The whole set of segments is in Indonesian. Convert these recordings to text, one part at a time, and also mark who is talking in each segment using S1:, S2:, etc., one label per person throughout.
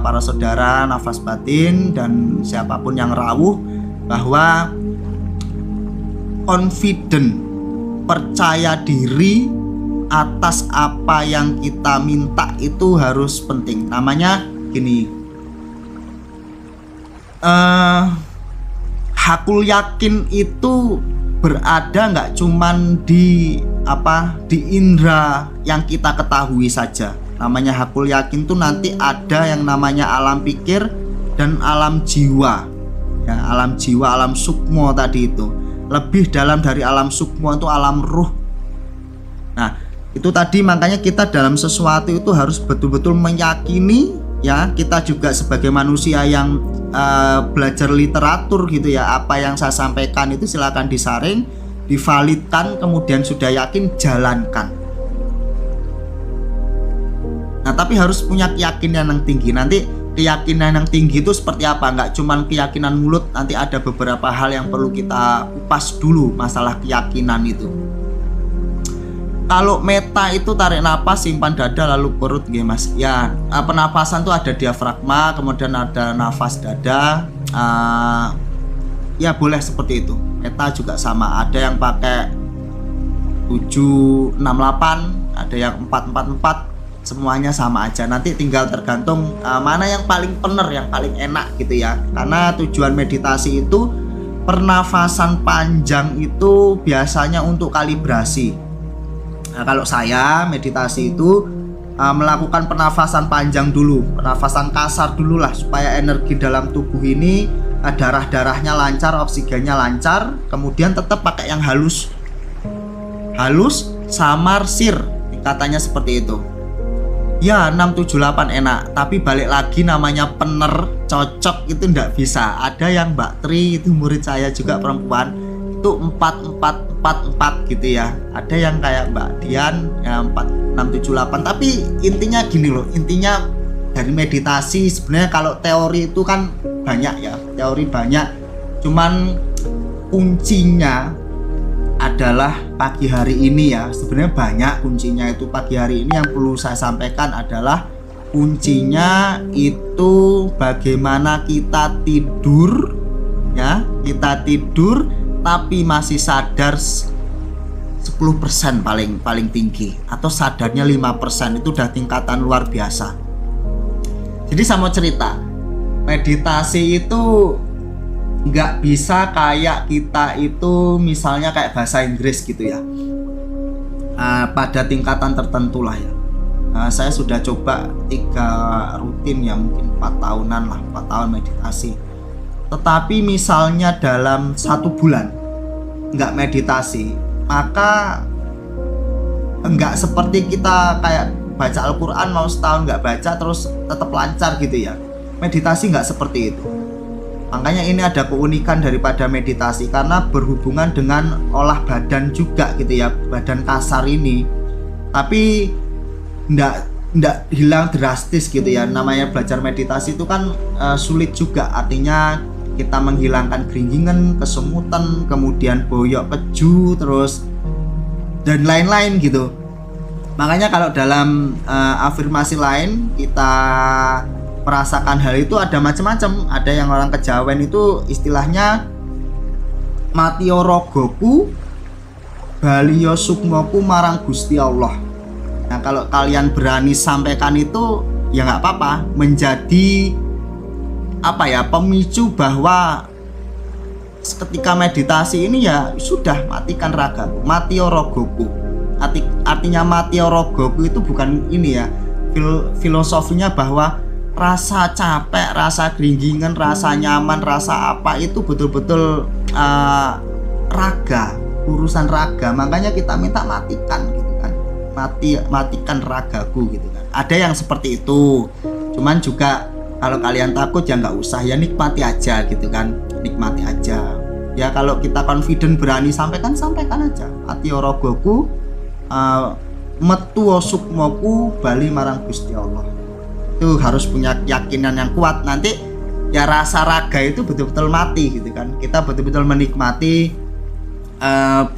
S1: para saudara nafas batin dan siapapun yang rawuh bahwa confident, percaya diri atas apa yang kita minta itu harus penting. Namanya gini, hakul yakin itu berada nggak cuman di indera yang kita ketahui saja. Namanya hakul yakin tuh nanti ada yang namanya alam pikir dan alam jiwa. Ya, alam jiwa, alam sukmo tadi itu. Lebih dalam dari alam sukmo itu alam ruh. Nah, itu tadi makanya kita dalam sesuatu itu harus betul-betul meyakini ya. Kita juga sebagai manusia yang belajar literatur gitu ya, apa yang saya sampaikan itu silakan disaring, divalidkan, kemudian sudah yakin jalankan. Nah, tapi harus punya keyakinan yang tinggi. Nanti keyakinan yang tinggi itu seperti apa? Nggak cuman keyakinan mulut, nanti ada beberapa hal yang perlu kita kupas dulu masalah keyakinan itu. Kalau meta itu tarik napas, simpan dada, lalu perut gitu mas. Ya, penapasan tuh ada diafragma, kemudian ada nafas dada. Ya boleh seperti itu. Meta juga sama. Ada yang pakai 768, ada yang 444. Semuanya sama aja. Nanti tinggal tergantung mana yang paling benar, yang paling enak gitu ya. Karena tujuan meditasi itu, pernafasan panjang itu biasanya untuk kalibrasi. Nah, kalau saya meditasi itu melakukan pernafasan panjang dulu, pernafasan kasar dulu lah, supaya energi dalam tubuh ini darah-darahnya lancar, oksigennya lancar. Kemudian tetap pakai yang halus, samar, sir, katanya seperti itu. Ya 678 enak, tapi balik lagi namanya pener, cocok itu ndak bisa. Ada yang Mbak Tri itu murid saya juga perempuan, itu 444 gitu ya. Ada yang kayak Mbak Dian ya 4678. Tapi intinya gini loh, intinya dari meditasi sebenarnya kalau teori itu kan banyak ya, teori banyak. Cuman kuncinya adalah pagi hari ini ya. Sebenarnya banyak kuncinya itu pagi hari ini. Yang perlu saya sampaikan adalah kuncinya itu bagaimana kita tidur ya. Kita tidur tapi masih sadar 10% paling tinggi, atau sadarnya 5%. Itu udah tingkatan luar biasa. Jadi saya mau cerita, meditasi itu nggak bisa kayak kita itu misalnya kayak bahasa Inggris gitu ya, pada tingkatan tertentu lah ya. Saya sudah coba 3 rutin ya, mungkin 4 tahunan lah, 4 tahun meditasi. Tetapi misalnya dalam 1 bulan nggak meditasi, maka nggak seperti kita kayak baca Al-Quran mau setahun nggak baca terus tetap lancar gitu ya. Meditasi nggak seperti itu. Makanya ini ada keunikan daripada meditasi, karena berhubungan dengan olah badan juga gitu ya, badan kasar ini. Tapi ndak hilang drastis gitu ya. Namanya belajar meditasi itu kan sulit juga, artinya kita menghilangkan keringgingan, kesemutan, kemudian boyok, keju, terus dan lain-lain gitu. Makanya kalau dalam afirmasi lain kita merasakan hal itu ada macam-macam. Ada yang orang kejawen itu istilahnya matio rogoku balio sukmoku marang Gusti Allah. Nah, kalau kalian berani sampaikan itu ya nggak apa-apa, menjadi pemicu bahwa ketika meditasi ini ya sudah matikan ragaku, matio rogoku. Artinya matio rogoku itu bukan ini ya, filosofinya bahwa rasa capek, rasa keringgingan, rasa nyaman, rasa apa itu betul-betul raga, urusan raga. Makanya kita minta matikan gitu kan, matikan ragaku gitu kan. Ada yang seperti itu. Cuman juga kalau kalian takut ya nggak usah, ya nikmati aja gitu kan, nikmati aja. Ya kalau kita confident berani sampaikan aja. Atio rogoku metuo sukmoku bali marang Gusti Allah. Itu harus punya keyakinan yang kuat. Nanti ya rasa raga itu betul-betul mati gitu kan. Kita betul-betul menikmati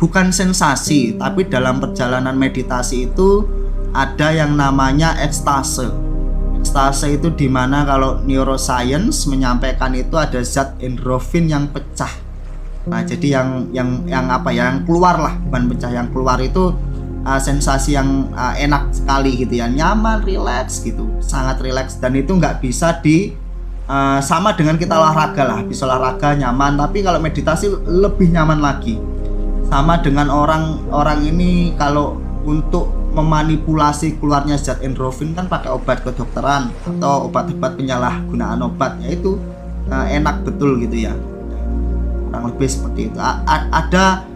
S1: bukan sensasi, tapi dalam perjalanan meditasi itu ada yang namanya ekstase ekstase itu dimana kalau neuroscience menyampaikan itu ada zat endorfin yang pecah. Nah, jadi yang apa ya, yang keluar lah, bukan pecah, yang keluar itu sensasi yang enak sekali gitu ya, nyaman, rileks gitu, sangat rileks. Dan itu nggak bisa sama dengan kita olahraga lah, bisa olahraga nyaman, tapi kalau meditasi lebih nyaman lagi. Sama dengan orang ini kalau untuk memanipulasi keluarnya zat endorfin kan pakai obat kedokteran atau obat-obat penyalahgunaan obat, yaitu enak betul gitu ya, kurang lebih seperti itu. Ada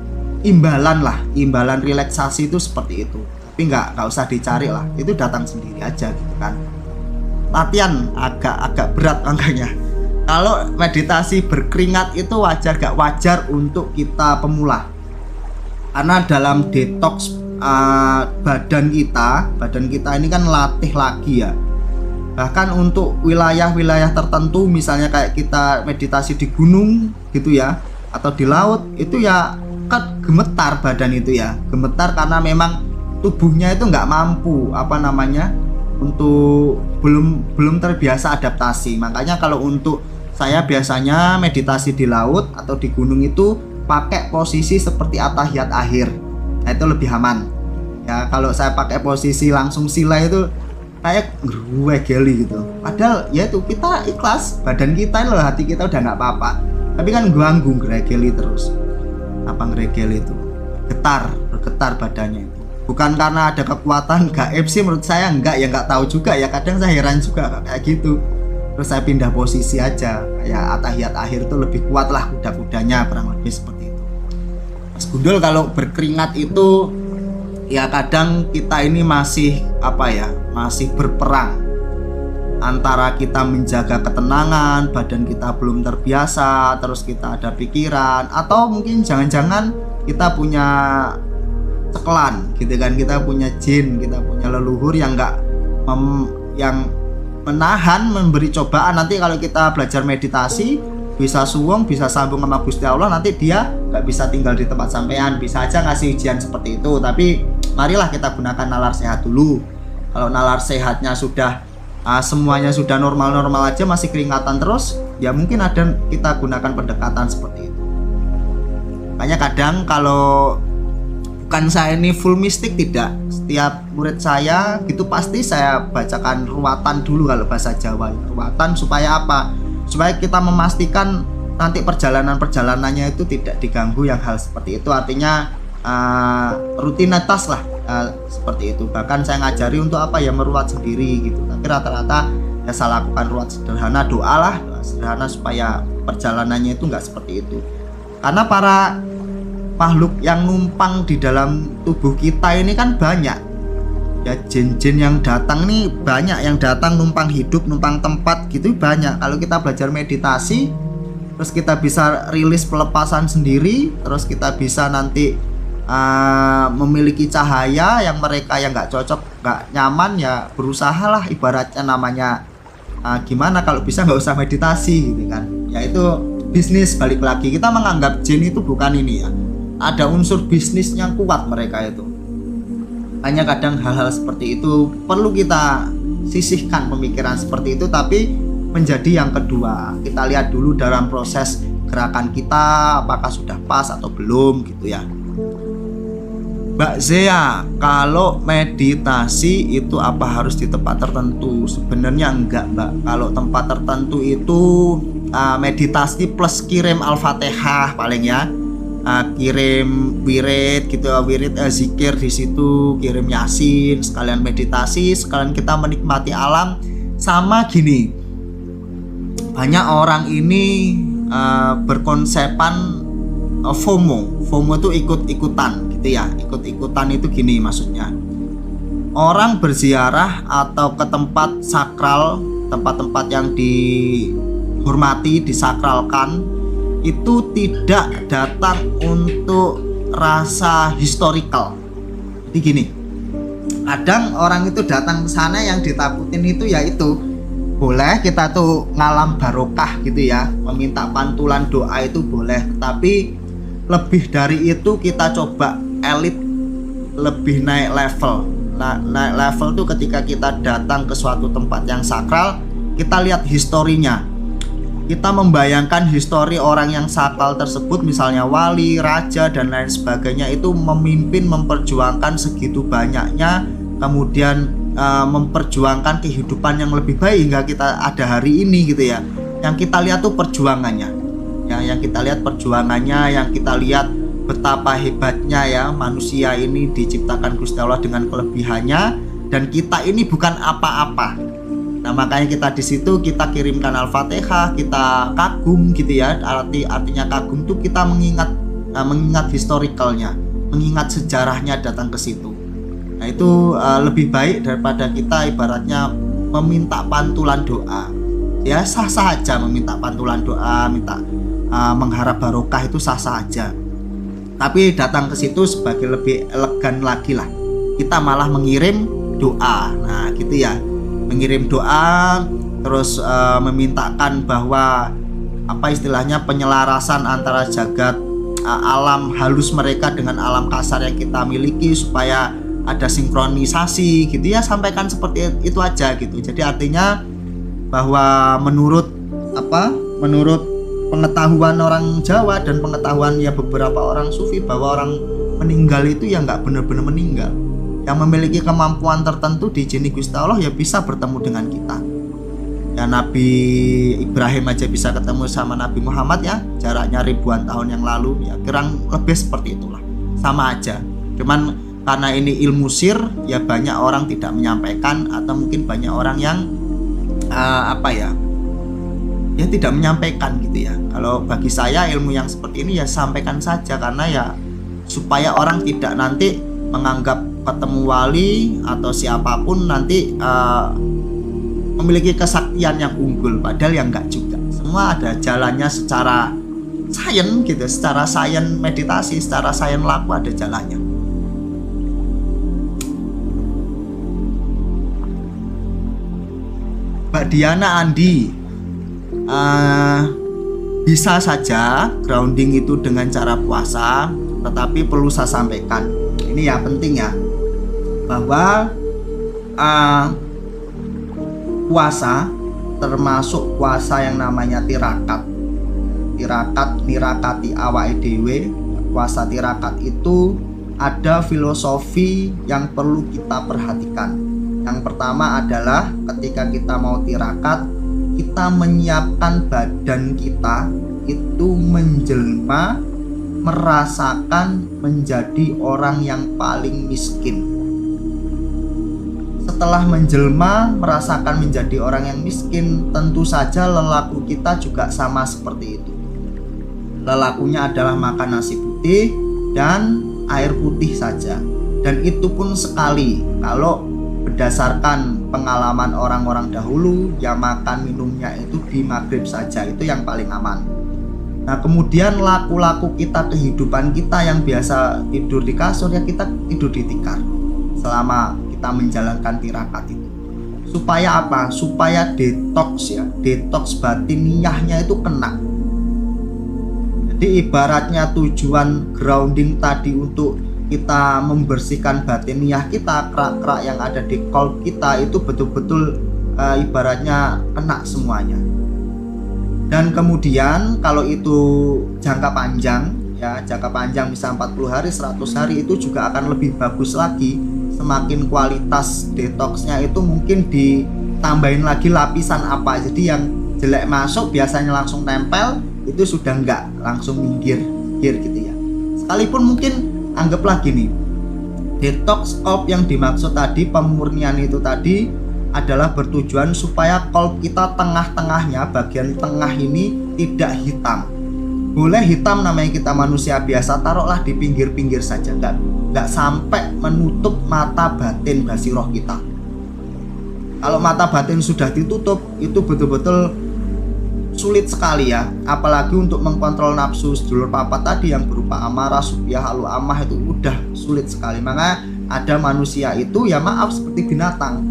S1: imbalan relaksasi itu seperti itu, tapi nggak usah dicari lah, itu datang sendiri aja gitu kan. Latihan agak berat makanya kalau meditasi berkeringat itu gak wajar untuk kita pemula, karena dalam detox badan kita ini kan latih lagi ya. Bahkan untuk wilayah-wilayah tertentu, misalnya kayak kita meditasi di gunung gitu ya, atau di laut, itu ya kan gemetar badan itu ya, gemetar karena memang tubuhnya itu nggak mampu untuk belum terbiasa adaptasi. Makanya kalau untuk saya biasanya meditasi di laut atau di gunung itu pakai posisi seperti atahiyat akhir. Nah, itu lebih aman ya. Kalau saya pakai posisi langsung sila itu kayak geli gitu, padahal ya itu kita ikhlas, badan kita loh, hati kita udah nggak apa-apa, tapi kan ganggu geli terus. Apa ngeregel itu bergetar badannya itu bukan karena ada kekuatan gaib sih menurut saya, nggak tahu juga ya, kadang saya heran juga kayak gitu. Terus saya pindah posisi aja, kayak atahiyat akhir itu lebih kuat lah kuda-kudanya, kurang lebih seperti itu. Mas Gundul, kalau berkeringat itu ya kadang kita ini masih berperang antara kita menjaga ketenangan, badan kita belum terbiasa, terus kita ada pikiran, atau mungkin jangan-jangan kita punya cekelan gitu kan, kita punya jin, kita punya leluhur yang yang menahan, memberi cobaan. Nanti kalau kita belajar meditasi bisa suwung, bisa sambung sama Gusti Allah, nanti dia nggak bisa tinggal di tempat sampean, bisa aja ngasih ujian seperti itu. Tapi marilah kita gunakan nalar sehat dulu. Kalau nalar sehatnya sudah semuanya sudah normal-normal aja, masih keringatan terus, ya mungkin ada kita gunakan pendekatan seperti itu. Makanya kadang kalau bukan saya ini full mistik, tidak, setiap murid saya gitu pasti saya bacakan ruwatan dulu, kalau bahasa Jawa ruwatan, supaya apa? Supaya kita memastikan nanti perjalanannya itu tidak diganggu yang hal seperti itu. Artinya rutinitas lah, seperti itu. Bahkan saya ngajari untuk apa ya, meruat sendiri gitu. Tapi rata-rata ya saya lakukan ruat sederhana, doa sederhana supaya perjalanannya itu nggak seperti itu. Karena para makhluk yang numpang di dalam tubuh kita ini kan banyak ya, jin-jin yang datang nih banyak, yang datang numpang hidup, numpang tempat gitu banyak. Kalau kita belajar meditasi, terus kita bisa rilis pelepasan sendiri, terus kita bisa nanti memiliki cahaya yang mereka yang nggak cocok, nggak nyaman, ya berusaha lah, ibaratnya namanya gimana kalau bisa nggak usah meditasi gitu kan. Ya itu bisnis, balik lagi kita menganggap jin itu bukan ini ya, ada unsur bisnis yang kuat mereka itu. Hanya kadang hal-hal seperti itu perlu kita sisihkan pemikiran seperti itu, tapi menjadi yang kedua. Kita lihat dulu dalam proses gerakan kita apakah sudah pas atau belum gitu ya. Mbak Zea, kalau meditasi itu apa harus di tempat tertentu? Sebenarnya enggak, Mbak. Kalau tempat tertentu itu meditasi plus kirim Al-Fatihah paling ya. Kirim wirid gitu, zikir di situ, kirim yasin, sekalian meditasi, sekalian kita menikmati alam. Sama gini, banyak orang ini berkonsepan FOMO itu ikut-ikutan gitu ya. Ikut-ikutan itu gini maksudnya, orang berziarah atau ke tempat sakral, tempat-tempat yang dihormati, disakralkan, itu tidak datang untuk rasa historical. Jadi gini, kadang orang itu datang ke sana yang ditakutin itu yaitu boleh kita tuh ngalam barokah gitu ya, meminta pantulan doa itu boleh, tapi lebih dari itu kita coba elit, lebih naik naik level tuh ketika kita datang ke suatu tempat yang sakral, kita lihat historinya. Kita membayangkan histori orang yang sakral tersebut, misalnya wali, raja, dan lain sebagainya, itu memimpin, memperjuangkan segitu banyaknya, kemudian memperjuangkan kehidupan yang lebih baik hingga kita ada hari ini gitu ya. Yang kita lihat tuh perjuangannya ya, yang kita lihat perjuangannya, yang kita lihat betapa hebatnya ya manusia ini diciptakan Gusti Allah dengan kelebihannya, dan kita ini bukan apa-apa. Nah makanya kita di situ kita kirimkan Al-Fatihah, kita kagum gitu ya. Artinya kagum tuh kita mengingat historicalnya, mengingat sejarahnya datang ke situ. Nah itu lebih baik daripada kita ibaratnya meminta pantulan doa. Ya sah-sah aja meminta pantulan doa, minta mengharap barokah, itu sah-sah aja. Tapi datang ke situ sebagai lebih elegan lagi lah. Kita malah mengirim doa. Nah gitu ya, mengirim doa, terus memintakan bahwa apa istilahnya penyelarasan antara jagat alam halus mereka dengan alam kasar yang kita miliki, supaya ada sinkronisasi gitu ya. Sampaikan seperti itu aja gitu. Jadi artinya bahwa menurut pengetahuan orang Jawa dan pengetahuan ya beberapa orang sufi, bahwa orang meninggal itu ya nggak benar-benar meninggal. Yang memiliki kemampuan tertentu diizini Gusti Allah ya bisa bertemu dengan kita. Ya Nabi Ibrahim aja bisa ketemu sama Nabi Muhammad ya, jaraknya ribuan tahun yang lalu ya, kurang lebih seperti itulah. Sama aja. Cuman karena ini ilmu sir ya banyak orang tidak menyampaikan, atau mungkin banyak orang yang ya tidak menyampaikan gitu ya. Kalau bagi saya ilmu yang seperti ini ya sampaikan saja, karena ya supaya orang tidak nanti menganggap ketemu wali atau siapapun nanti memiliki kesaktian yang unggul, padahal yang enggak juga. Semua ada jalannya secara sains gitu, secara sains meditasi, secara sains laku ada jalannya. Mbak Diana Andi, bisa saja grounding itu dengan cara puasa, tetapi perlu saya sampaikan, ini ya penting ya, bahwa puasa termasuk puasa yang namanya tirakat nirakati awake dhewe. Puasa tirakat itu ada filosofi yang perlu kita perhatikan. Yang pertama adalah ketika kita mau tirakat, kita menyiapkan badan kita itu menjelma, merasakan menjadi orang yang paling miskin. Setelah menjelma, merasakan menjadi orang yang miskin, tentu saja lelaku kita juga sama seperti itu. Lelakunya adalah makan nasi putih dan air putih saja. Dan itu pun sekali. Kalau berdasarkan pengalaman orang-orang dahulu, ya makan minumnya itu di maghrib saja, itu yang paling aman. Nah kemudian laku-laku kita, kehidupan kita yang biasa tidur di kasur, ya kita tidur di tikar selama kita menjalankan tirakat itu. Supaya apa? Supaya detox ya, detox batiniahnya itu kena. Jadi ibaratnya tujuan grounding tadi untuk kita membersihkan batiniah kita, kerak-kerak yang ada di kolb kita itu betul-betul ibaratnya kena semuanya. Dan kemudian kalau itu jangka panjang ya, jangka panjang bisa 40 hari, 100 hari, itu juga akan lebih bagus lagi. Semakin kualitas detoxnya itu mungkin ditambahin lagi lapisan apa. Jadi yang jelek masuk biasanya langsung tempel, itu sudah enggak, langsung minggir gitu ya. Sekalipun mungkin anggap lagi nih, detox kolb yang dimaksud tadi, pemurnian itu tadi adalah bertujuan supaya kolb kita tengah-tengahnya, bagian tengah ini tidak hitam. Boleh hitam, namanya kita manusia biasa, taruhlah di pinggir-pinggir saja, nggak sampai menutup mata batin basiroh kita. Kalau mata batin sudah ditutup, itu betul-betul sulit sekali ya, apalagi untuk mengkontrol nafsu sedulur papat tadi yang berupa amarah, supiah, halu amah, itu udah sulit sekali. Maka ada manusia itu ya maaf seperti binatang.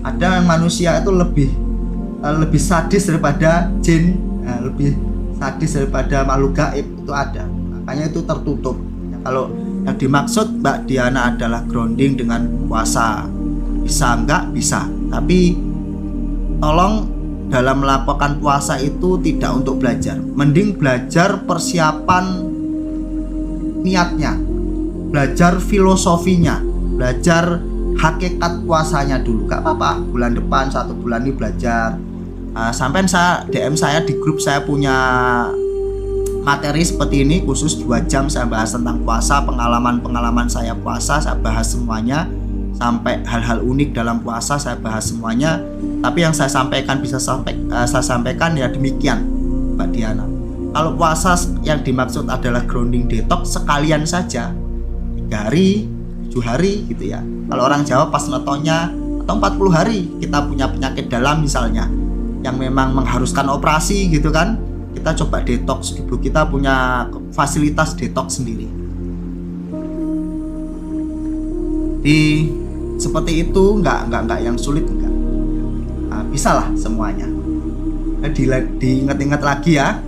S1: Ada yang manusia itu lebih sadis daripada jin, lebih sadis daripada makhluk gaib, itu ada. Makanya itu tertutup. Ya, kalau Yang dimaksud Mbak Diana adalah grounding dengan puasa. Bisa enggak? Bisa. Tapi tolong dalam melakukan puasa itu tidak untuk belajar. Mending belajar persiapan niatnya, belajar filosofinya, belajar hakikat puasanya dulu. Gak apa-apa, bulan depan 1 bulan ini belajar. Sampai saya DM saya di grup, saya punya materi seperti ini khusus 2 jam saya bahas tentang puasa, pengalaman saya puasa, saya bahas semuanya, sampai hal-hal unik dalam puasa saya bahas semuanya. Tapi yang saya sampaikan saya sampaikan ya demikian Mbak Diana. Kalau puasa yang dimaksud adalah grounding detox sekalian saja 3 hari, 7 hari gitu ya. Kalau orang Jawa pas netonya atau 40 hari kita punya penyakit dalam misalnya yang memang mengharuskan operasi gitu kan, kita coba detox gitu. Kita punya fasilitas detox sendiri. Seperti itu nggak yang sulit enggak. Bisa lah semuanya. Diingat-ingat lagi ya.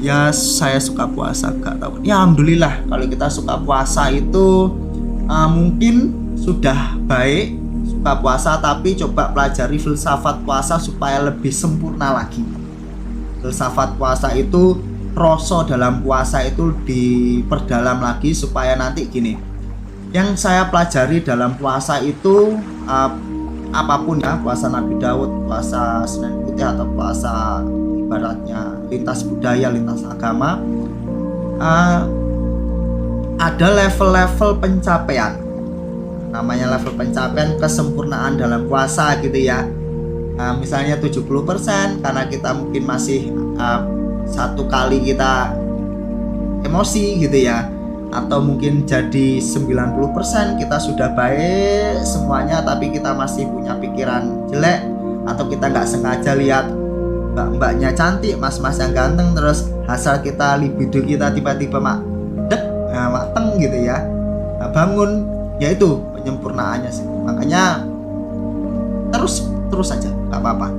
S1: Ya saya suka puasa gak tahu. Ya alhamdulillah kalau kita suka puasa itu mungkin sudah baik suka puasa, tapi coba pelajari filsafat puasa supaya lebih sempurna lagi. Filsafat puasa itu, rasa dalam puasa itu diperdalam lagi supaya nanti gini. Yang saya pelajari dalam puasa itu apapun ya, puasa Nabi Daud, puasa Senin Putih atau puasa ibaratnya lintas budaya, lintas agama, ada level-level pencapaian. Namanya level pencapaian kesempurnaan dalam puasa gitu ya. Misalnya 70% karena kita mungkin masih 1 kali kita emosi gitu ya, atau mungkin jadi 90% kita sudah baik semuanya tapi kita masih punya pikiran jelek, atau kita nggak sengaja lihat mbak-mbaknya cantik, mas-mas yang ganteng, terus hasrat kita, libido kita tiba-tiba mateng gitu ya, bangun, yaitu penyempurnaannya sih. Makanya terus saja nggak apa-apa,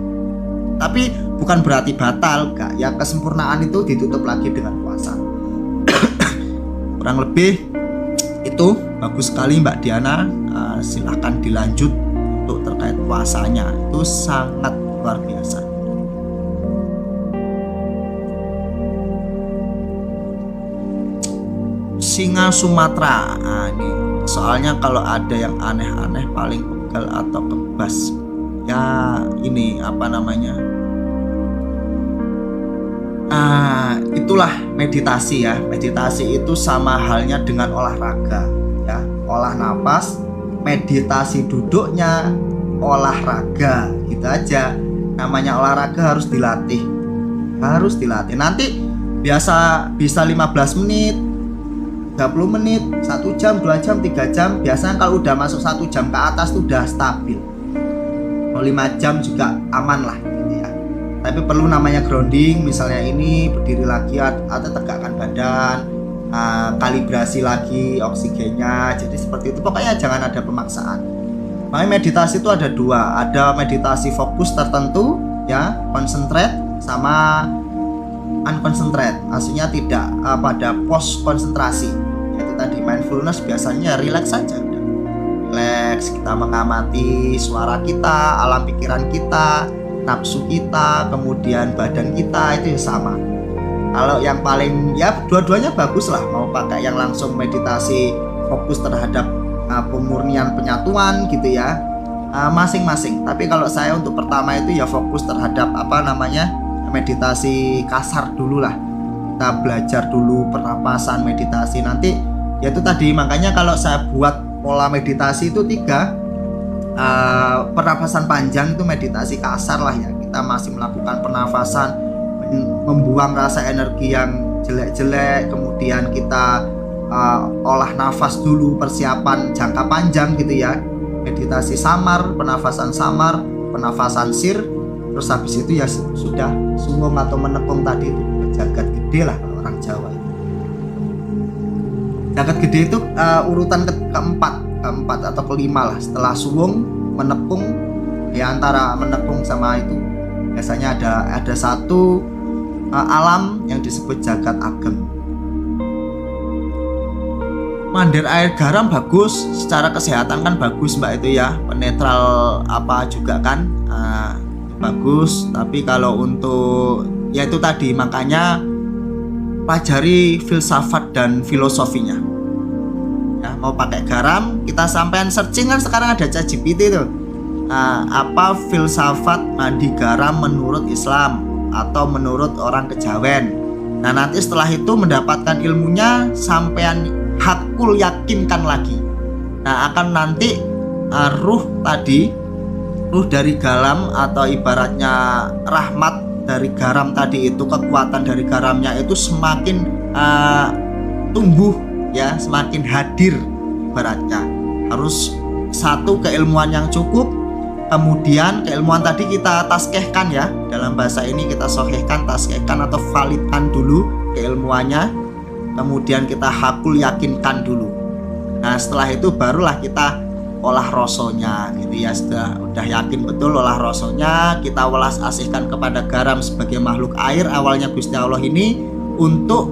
S1: tapi bukan berarti batal, enggak ya. Kesempurnaan itu ditutup lagi dengan puasa. Kurang lebih itu bagus sekali Mbak Diana. Silahkan dilanjut untuk terkait puasanya, itu sangat luar biasa. Singa Sumatera. Ini soalnya kalau ada yang aneh-aneh paling pegal atau kebas ya, ini apa namanya, itulah meditasi ya. Meditasi itu sama halnya dengan olahraga ya, olah napas, meditasi duduknya, olahraga gitu aja. Namanya olahraga harus dilatih. Nanti biasa bisa 15 menit, 30 menit, 1 jam, 2 jam, 3 jam. Biasanya kalau udah masuk 1 jam ke atas tuh udah stabil. 5 jam juga aman lah gitu ya. Tapi perlu namanya grounding, misalnya ini berdiri lagi atau tegakkan badan, kalibrasi lagi oksigennya. Jadi seperti itu, pokoknya jangan ada pemaksaan. Makanya meditasi itu ada 2, ada meditasi fokus tertentu ya, concentrate, sama unconcentrate, maksudnya tidak pada pos konsentrasi. Yaitu tadi mindfulness, biasanya relax saja. Relax, kita mengamati suara kita, alam pikiran kita, nafsu kita, kemudian badan kita, itu sama. Kalau yang paling ya dua-duanya bagus lah, mau pakai yang langsung meditasi fokus terhadap pemurnian penyatuan gitu ya, masing-masing. Tapi kalau saya untuk pertama itu ya fokus terhadap meditasi kasar dulu lah. Kita belajar dulu pernapasan meditasi, nanti ya itu tadi. Makanya kalau saya buat pola meditasi itu 3, pernapasan panjang itu meditasi kasar lah ya. Kita masih melakukan pernafasan, membuang rasa energi yang jelek-jelek, kemudian kita olah nafas dulu, persiapan jangka panjang gitu ya. Meditasi samar, pernafasan sir, terus habis itu ya sudah sungguh atau menekung tadi itu, jagat gede lah kalau orang Jawa. Jagat gede itu urutan keempat atau kelima lah setelah suwung, menekung. Ya antara menekung sama itu biasanya ada satu alam yang disebut jagat ageng. mandir air garam bagus, secara kesehatan kan bagus mbak itu ya, penetral apa juga kan, bagus. Tapi kalau untuk ya itu tadi, makanya pelajari filsafat dan filosofinya ya. Mau pakai garam, kita sampean searching kan sekarang ada ChatGPT tuh, apa filsafat mandi garam menurut Islam atau menurut orang Kejawen. Nah nanti setelah itu mendapatkan ilmunya, sampean hakul yakinkan lagi. Nah akan nanti ruh dari garam atau ibaratnya rahmat dari garam tadi itu, kekuatan dari garamnya itu semakin tumbuh ya, semakin hadir. Ibaratnya harus satu keilmuan yang cukup, kemudian keilmuan tadi kita taskehkan ya, dalam bahasa ini kita sohehkan, taskehkan atau validkan dulu keilmuannya, kemudian kita hakul yakinkan dulu. Nah setelah itu barulah kita olah rasonya gitu ya. Udah yakin betul olah rasonya, kita welas asihkan kepada garam sebagai makhluk air awalnya Gusti Allah ini, untuk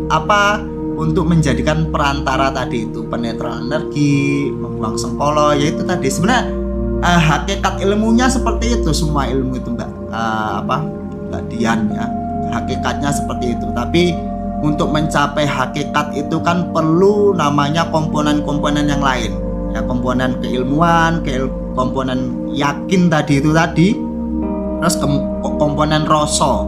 S1: apa? Untuk menjadikan perantara tadi itu, penetral energi, membuang sengkolo, yaitu tadi sebenarnya hakikat ilmunya seperti itu. Semua ilmu itu mbak Dian ya, hakikatnya seperti itu. Tapi untuk mencapai hakikat itu kan perlu namanya komponen-komponen yang lain ya, komponen keilmuan, komponen yakin tadi, terus komponen rasa.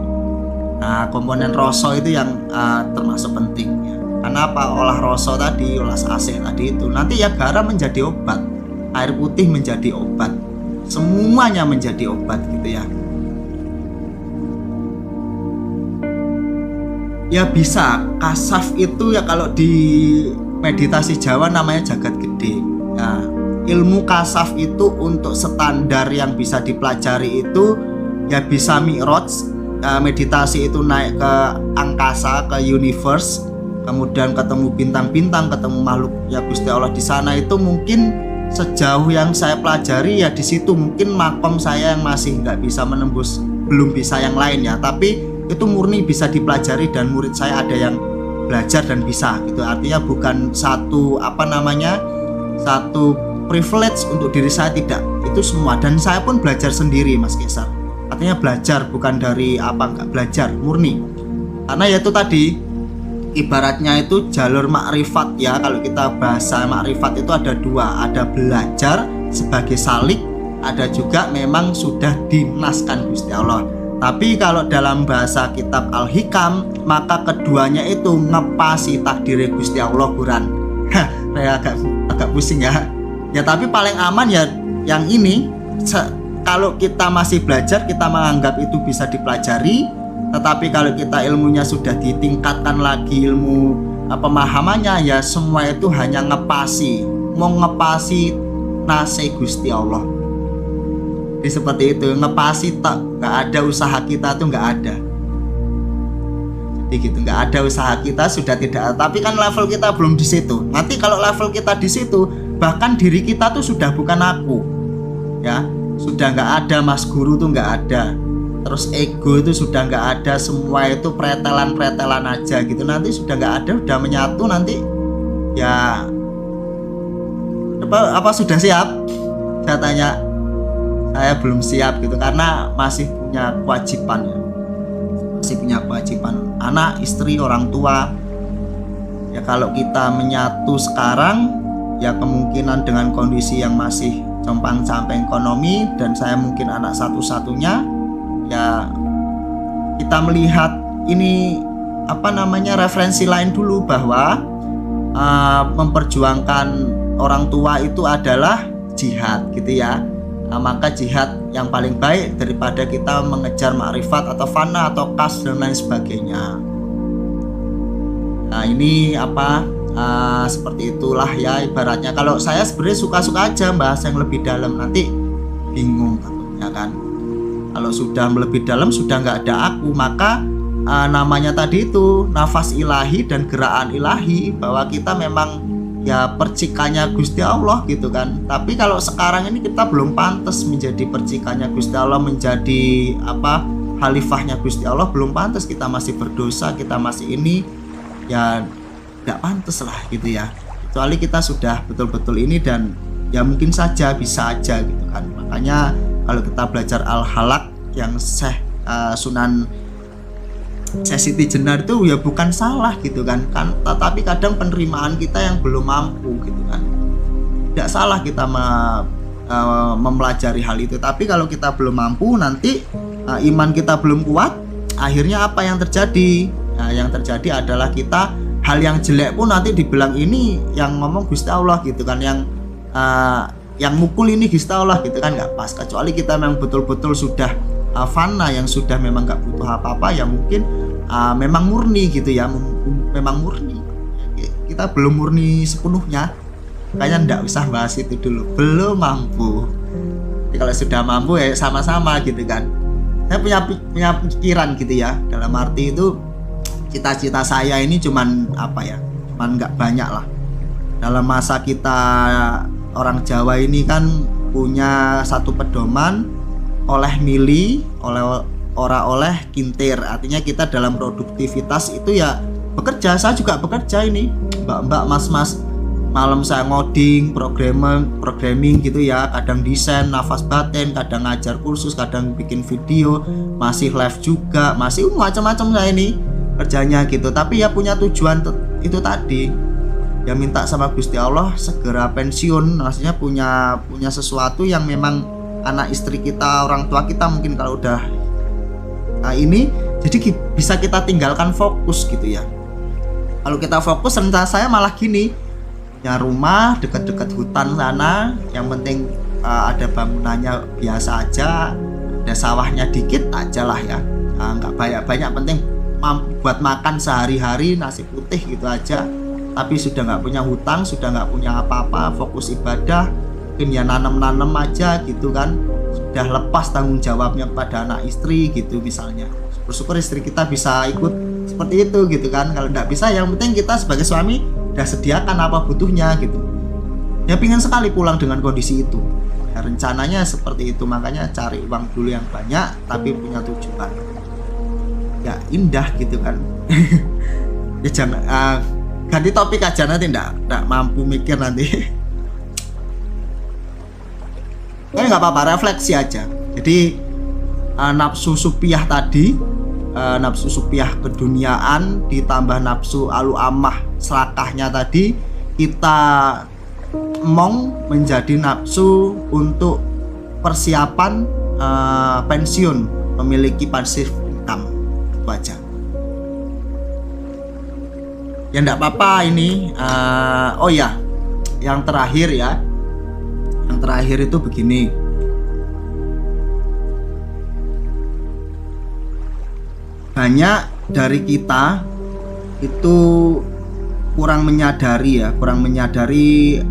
S1: Nah komponen rasa itu yang termasuk penting ya. Kenapa? Olah rasa tadi, olah asih tadi itu, nanti ya garam menjadi obat, air putih menjadi obat, semuanya menjadi obat gitu ya. Ya bisa, kasaf itu ya kalau di meditasi Jawa namanya jagat gede. Nah, ilmu kasaf itu untuk standar yang bisa dipelajari itu ya bisa mi'raj, meditasi itu naik ke angkasa, ke universe, kemudian ketemu bintang-bintang, ketemu makhluk ya Gusti Allah di sana. Itu mungkin sejauh yang saya pelajari ya di situ, mungkin makom saya yang masih nggak bisa menembus, belum bisa yang lain ya, tapi itu murni bisa dipelajari dan murid saya ada yang belajar dan bisa gitu. Artinya bukan satu satu privilege untuk diri saya, tidak, itu semua. Dan saya pun belajar sendiri Mas Kesar, artinya belajar bukan dari nggak belajar, murni. Karena ya itu tadi, ibaratnya itu jalur makrifat ya. Kalau kita bahasa makrifat itu ada dua, ada belajar sebagai salik, ada juga memang sudah dinaskan Gusti Allah. Tapi kalau dalam bahasa kitab Al-Hikam, maka keduanya itu ngepasi takdir Gusti Allah Quran. Kayak agak pusing ya. Ya tapi paling aman ya yang ini. Kalau kita masih belajar, kita menganggap itu bisa dipelajari. Tetapi kalau kita ilmunya sudah ditingkatkan lagi, ilmu pemahamannya, ya semua itu hanya ngepasi, mau ngepasi nase Gusti Allah. Jadi seperti itu, ngepasi tak, nggak ada usaha kita tuh, nggak ada. Jadi gitu, nggak ada usaha kita, sudah tidak. Tapi kan level kita belum di situ. Nanti kalau level kita di situ, bahkan diri kita tuh sudah bukan aku, ya sudah nggak ada, Mas Guru tuh nggak ada. Terus ego itu sudah nggak ada, semua itu pretelan aja gitu. Nanti sudah nggak ada, udah menyatu nanti ya apa sudah siap? Saya tanya, saya belum siap gitu, karena masih punya kewajiban ya, masih punya kewajiban anak, istri, orang tua. Ya kalau kita menyatu sekarang ya kemungkinan dengan kondisi yang masih compang-camping ekonomi, dan saya mungkin anak satu-satunya, ya kita melihat ini referensi lain dulu, bahwa memperjuangkan orang tua itu adalah jihad gitu ya. Maka jihad yang paling baik daripada kita mengejar makrifat atau fana atau kas dan lain sebagainya. Nah ini seperti itulah ya ibaratnya. Kalau saya sebenarnya suka-suka aja bahas yang lebih dalam, nanti bingung takutnya kan. Kalau sudah lebih dalam, sudah nggak ada aku, maka namanya tadi itu nafas ilahi dan gerakan ilahi, bahwa kita memang ya percikannya Gusti Allah gitu kan. Tapi kalau sekarang ini kita belum pantas menjadi percikannya Gusti Allah, menjadi khalifahnya Gusti Allah, belum pantas. Kita masih berdosa, kita masih ini ya nggak pantas lah gitu ya. kecuali kita sudah betul-betul ini, dan ya mungkin saja bisa aja gitu kan. Makanya kalau kita belajar Al-Halak yang Sunan Siti Jenar itu ya bukan salah gitu kan, tetapi kadang penerimaan kita yang belum mampu gitu kan. Tidak salah kita mempelajari hal itu, tapi kalau kita belum mampu, nanti iman kita belum kuat, akhirnya apa yang terjadi? Nah, yang terjadi adalah kita hal yang jelek pun nanti dibilang ini yang ngomong Gusti Allah gitu kan, yang mukul ini Gusti Allah gitu kan, nggak pas. Kecuali kita memang betul-betul sudah fana, yang sudah memang nggak butuh apa-apa, ya mungkin memang murni gitu ya, memang murni. Kita belum murni sepenuhnya, kayaknya nggak usah bahas itu dulu, belum mampu. Jadi kalau sudah mampu ya sama-sama gitu kan. Saya punya pikiran gitu ya, dalam arti itu cita-cita saya ini cuman nggak banyak lah. Dalam masa kita orang Jawa ini kan punya satu pedoman, oleh mili, oleh kintir. Artinya kita dalam produktivitas itu ya bekerja. Saya juga bekerja ini, mbak-mbak, mas-mas. Malam saya ngoding, programming gitu ya, kadang desain, nafas batin, kadang ngajar kursus, kadang bikin video, masih live juga, masih macam-macam saya ini kerjanya gitu. Tapi ya punya tujuan itu tadi, ya minta sama Gusti Allah segera pensiun, maksudnya punya sesuatu yang memang anak istri kita, orang tua kita mungkin kalau udah ini, jadi bisa kita tinggalkan fokus gitu ya. Kalau kita fokus, rencana saya malah gini, punya rumah dekat-dekat hutan sana, yang penting ada bangunannya biasa aja, ada sawahnya dikit aja lah ya, nggak banyak-banyak, penting mampu buat makan sehari-hari, nasi putih gitu aja. Tapi sudah nggak punya hutang, sudah nggak punya apa-apa, fokus ibadah, mungkin ya nanam-nanam aja gitu kan, sudah lepas tanggung jawabnya kepada anak istri gitu misalnya. Bersyukur istri kita bisa ikut seperti itu gitu kan. Kalau nggak bisa, yang penting kita sebagai suami udah sediakan apa butuhnya gitu. Ya pingin sekali pulang dengan kondisi itu ya, rencananya seperti itu. Makanya cari uang dulu yang banyak tapi punya tujuan, ya indah gitu kan. Ya jangan ganti topik aja, nanti enggak mampu mikir nanti. Tapi nggak apa-apa, refleksi aja. Jadi nafsu supiah tadi, nafsu supiah keduniaan ditambah nafsu alu amah serakahnya tadi, kita menjadi nafsu untuk persiapan pensiun, memiliki passive income. Itu aja. Ya enggak apa-apa ini. Oh ya, yang terakhir ya, yang terakhir itu begini. Banyak dari kita itu kurang menyadari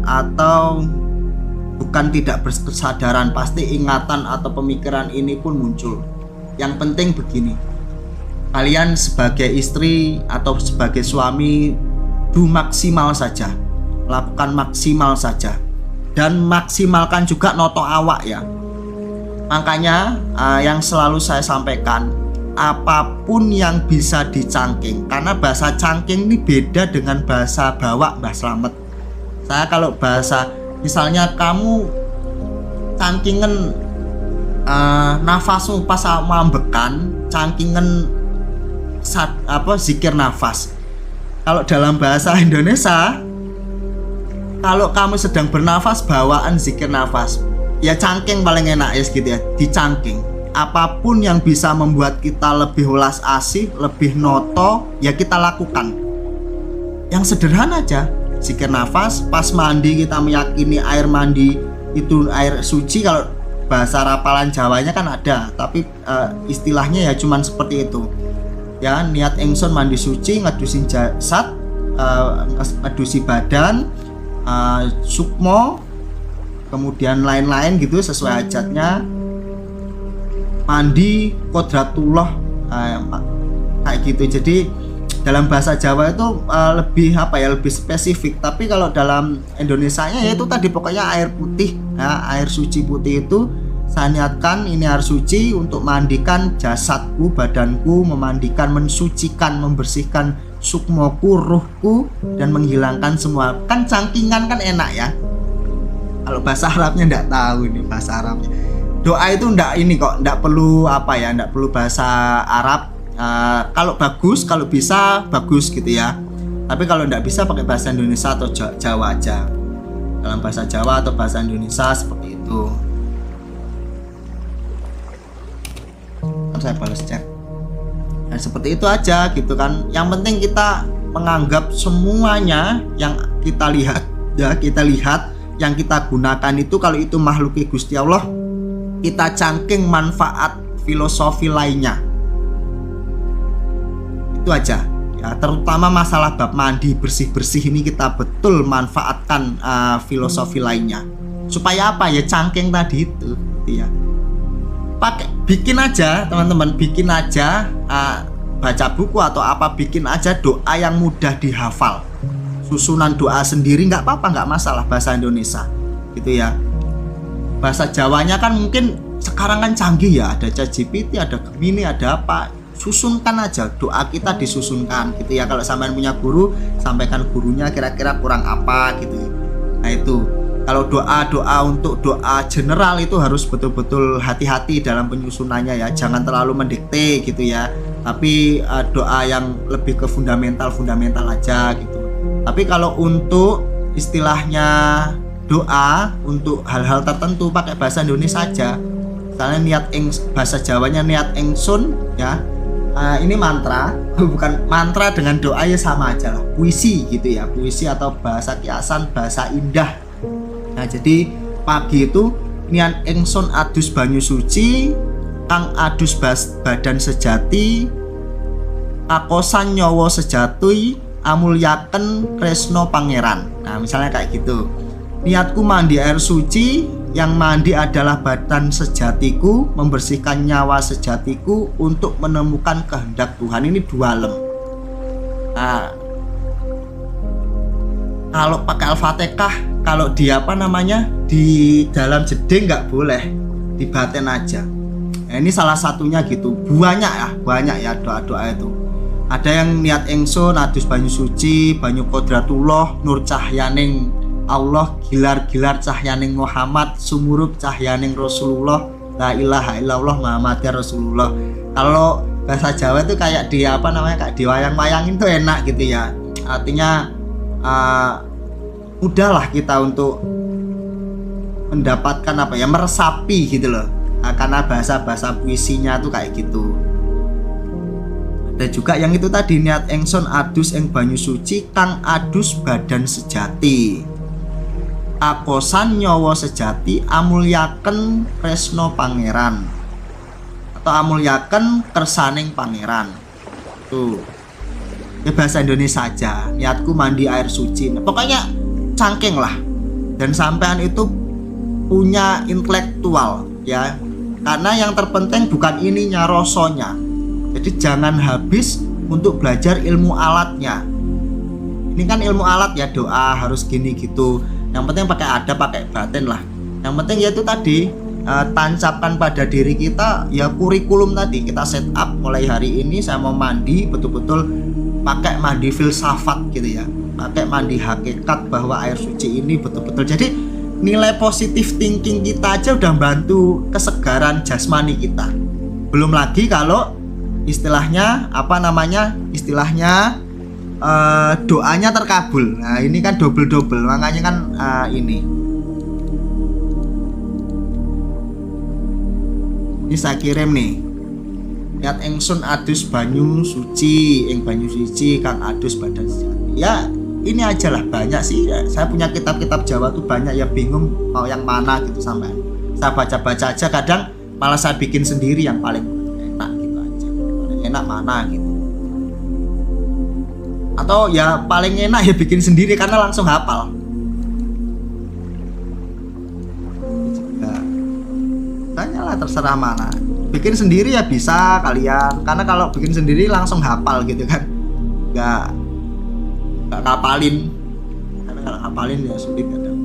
S1: atau bukan tidak berkesadaran, pasti ingatan atau pemikiran ini pun muncul. Yang penting begini, kalian sebagai istri atau sebagai suami, do maksimal saja, lakukan maksimal saja, dan maksimalkan juga noto awak ya. Makanya yang selalu saya sampaikan, apapun yang bisa dicangking, karena bahasa cangking ini beda dengan bahasa bawa Mbah Slamet. Saya kalau bahasa, misalnya kamu cangkingen nafasmu pas mambekan, cangkingen zikir nafas. Kalau dalam bahasa Indonesia, kalau kamu sedang bernafas, bawaan zikir nafas, ya cangking paling enak ya gitu ya, dicangking. Apapun yang bisa membuat kita lebih ulas asih, lebih noto, ya kita lakukan. Yang sederhana aja, zikir nafas. Pas mandi kita meyakini air mandi itu air suci. Kalau bahasa rapalan Jawanya kan ada, tapi istilahnya ya cuman seperti itu. Ya, niat ingsun mandi suci, ngedusin jasad, ngedusi badan, sukmo, kemudian lain-lain gitu sesuai hajatnya. Mandi kodratullah, kayak gitu. Jadi dalam bahasa Jawa itu lebih spesifik. Tapi kalau dalam Indonesianya ya itu tadi, pokoknya air putih ya, air suci putih itu saya niatkan ini air suci untuk mandikan jasadku, badanku, memandikan, mensucikan, membersihkan sukmoku, ruhku, dan menghilangkan semua. Kan cangkingan kan enak ya. Kalau bahasa Arabnya nggak tahu ini bahasa Arabnya. Doa itu nggak ini kok, nggak perlu apa ya, nggak perlu bahasa Arab. Kalau bagus, kalau bisa bagus gitu ya. Tapi kalau nggak bisa pakai bahasa Indonesia atau Jawa aja. Dalam bahasa Jawa atau bahasa Indonesia seperti itu. Saya balas chat. Nah, seperti itu aja gitu kan. Yang penting kita menganggap semuanya yang kita lihat ya, yang kita gunakan itu, kalau itu makhluk Gusti Allah, kita cangking manfaat filosofi lainnya. Itu aja ya, terutama masalah bab mandi bersih-bersih ini kita betul manfaatkan filosofi lainnya. Supaya apa ya, cangking tadi itu gitu ya. Bikin aja teman-teman, bikin aja baca buku atau apa, bikin aja doa yang mudah dihafal, susunan doa sendiri nggak apa-apa, nggak masalah, bahasa Indonesia gitu ya. Bahasa Jawanya kan mungkin sekarang kan canggih ya, ada ChatGPT, ada Gemini, ada apa, susunkan aja doa kita, disusunkan gitu ya. Kalau sampean punya guru, sampaikan gurunya kira-kira kurang apa gitu ya. Nah itu kalau doa untuk doa general itu harus betul-betul hati-hati dalam penyusunannya ya, jangan terlalu mendikte gitu ya. Tapi doa yang lebih ke fundamental aja gitu. Tapi kalau untuk istilahnya doa untuk hal-hal tertentu pakai bahasa Indonesia saja. Misalnya bahasa Jawanya niat ingsun ya. Ini mantra, bukan mantra dengan doa ya sama aja lah. Puisi gitu ya, puisi atau bahasa kiasan, bahasa indah. Nah jadi pagi itu niat ingsun adus banyu suci, kang adus badan sejati, akosan nyawa sejati, amulyaken kresno pangeran. Nah misalnya kayak gitu. Niatku mandi air suci, yang mandi adalah badan sejatiku, membersihkan nyawa sejatiku untuk menemukan kehendak Tuhan. Ini dua lem. Nah, kalau pakai Al-Fatihah, kalau di di dalam jeding nggak boleh, di batin aja. Nah, ini salah satunya gitu. Banyak ya doa-doa itu. Ada yang niat ingsun adus banyu suci, banyu kodratullah, nur cahyaning Allah, gilar-gilar cahyaning Muhammad, sumurup cahyaning Rasulullah, la ilaha illallah Muhammadar Rasulullah. Kalau bahasa Jawa itu kayak kayak diwayang-wayangin tuh enak gitu ya. Artinya mudahlah kita untuk mendapatkan meresapi gitu loh. Karena bahasa puisinya tuh kayak gitu. Ada juga yang itu tadi, niat engson adus ing banyu suci, kang adus badan sejati, akosan nyawa sejati, amulyaken kresno pangeran, atau amulyaken kersaning pangeran. Tuh ya bahasa Indonesia aja. Niatku mandi air suci. Nah, pokoknya cangking lah. Dan sampean itu punya intelektual ya. Karena yang terpenting bukan ininya, rosonya. Jadi jangan habis untuk belajar ilmu alatnya. Ini kan ilmu alat ya, doa harus gini gitu. Yang penting pakai adab, pakai batin lah. Yang penting yaitu tadi tancapkan pada diri kita ya kurikulum tadi. Kita set up mulai hari ini saya mau mandi betul-betul pakai mandi filsafat gitu ya. Pakai mandi hakikat bahwa air suci ini betul-betul. Jadi nilai positif thinking kita aja udah bantu kesegaran jasmani kita. Belum lagi kalau istilahnya doanya terkabul. Nah ini kan double makanya kan ini saya kirim nih. Niat engsun adus banyu suci, banyu suci kang adus badan sejati. Ya ini aja lah, banyak sih ya. Saya punya kitab-kitab Jawa tuh banyak ya, bingung mau yang mana gitu sampai. Saya baca-baca aja, kadang malah saya bikin sendiri yang paling enak gitu aja. Paling enak mana gitu. Atau ya paling enak ya bikin sendiri karena langsung hafal. Tanyalah terserah mana. Bikin sendiri ya bisa kalian, karena kalau bikin sendiri langsung hafal gitu kan. Nggak hafalin. Karena kalau hafalin ya sulit kadang.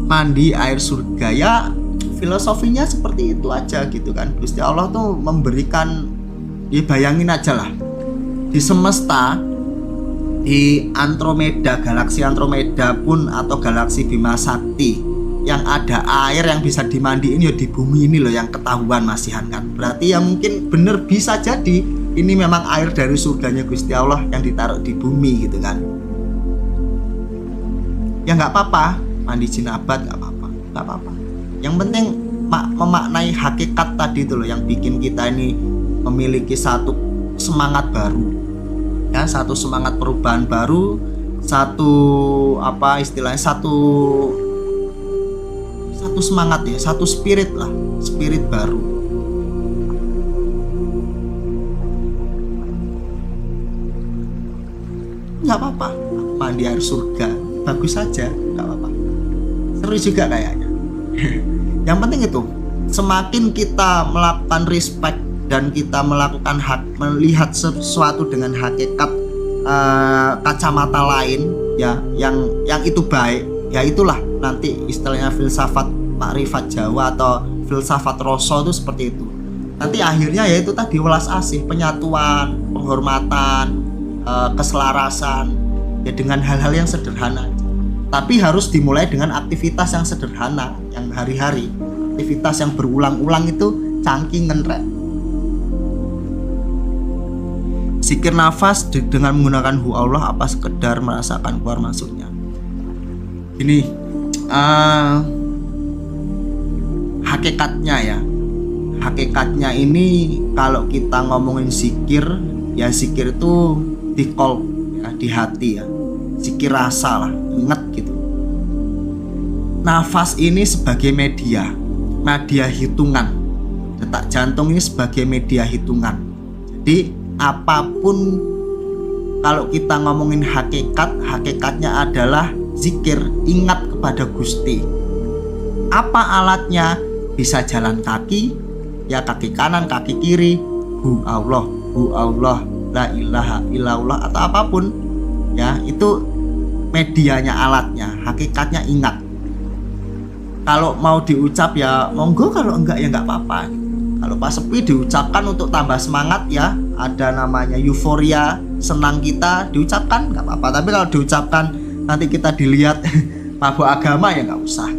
S1: Mandi air surga ya filosofinya seperti itu aja gitu kan. Gusti Allah tuh memberikan Ya bayangin aja lah, di semesta, di Andromeda, galaksi Andromeda pun atau galaksi Bima Sakti, yang ada air yang bisa dimandiin ya di bumi ini loh, yang ketahuan masihan kan. Berarti ya mungkin bener bisa jadi ini memang air dari surganya Gusti Allah yang ditaruh di bumi gitu kan. Ya nggak apa-apa, mandi jinabat nggak apa-apa. Yang penting memaknai hakikat tadi itu loh, yang bikin kita ini memiliki satu semangat baru, ya, satu semangat perubahan baru, satu apa istilahnya, satu semangat ya, satu spirit lah, spirit baru. Nggak apa-apa, mandi air surga, bagus saja, nggak apa-apa. Seru juga kayaknya. Yang penting itu, semakin kita melakukan respect dan kita melakukan melihat sesuatu dengan hakikat kacamata lain ya, yang itu baik, ya itulah nanti istilahnya filsafat makrifat Jawa atau filsafat Roso itu seperti itu. Nanti akhirnya ya itu tadi, welas asih, penyatuan, penghormatan, keselarasan ya, dengan hal-hal yang sederhana. Tapi harus dimulai dengan aktivitas yang sederhana, yang hari-hari, aktivitas yang berulang-ulang itu cangking ngenrek. Zikir nafas dengan menggunakan hu Allah apa sekedar merasakan keluar masuknya. Ini hakikatnya ya. Hakikatnya ini kalau kita ngomongin zikir, ya zikir itu di qalb ya, di hati ya. Zikir rasa lah, ingat gitu. Nafas ini sebagai media hitungan. Detak jantung ini sebagai media hitungan. Jadi apapun, kalau kita ngomongin hakikatnya adalah zikir, ingat kepada Gusti. Apa alatnya? Bisa jalan kaki, ya kaki kanan, kaki kiri, hu Allah, la ilaha illallah atau apapun, ya itu medianya, alatnya, hakikatnya ingat. Kalau mau diucap ya monggo, kalau enggak ya enggak apa-apa. Kalau pas sepi diucapkan untuk tambah semangat ya, ada namanya euforia, senang kita diucapkan nggak apa-apa. Tapi kalau diucapkan nanti kita dilihat mabuk agama ya nggak usah.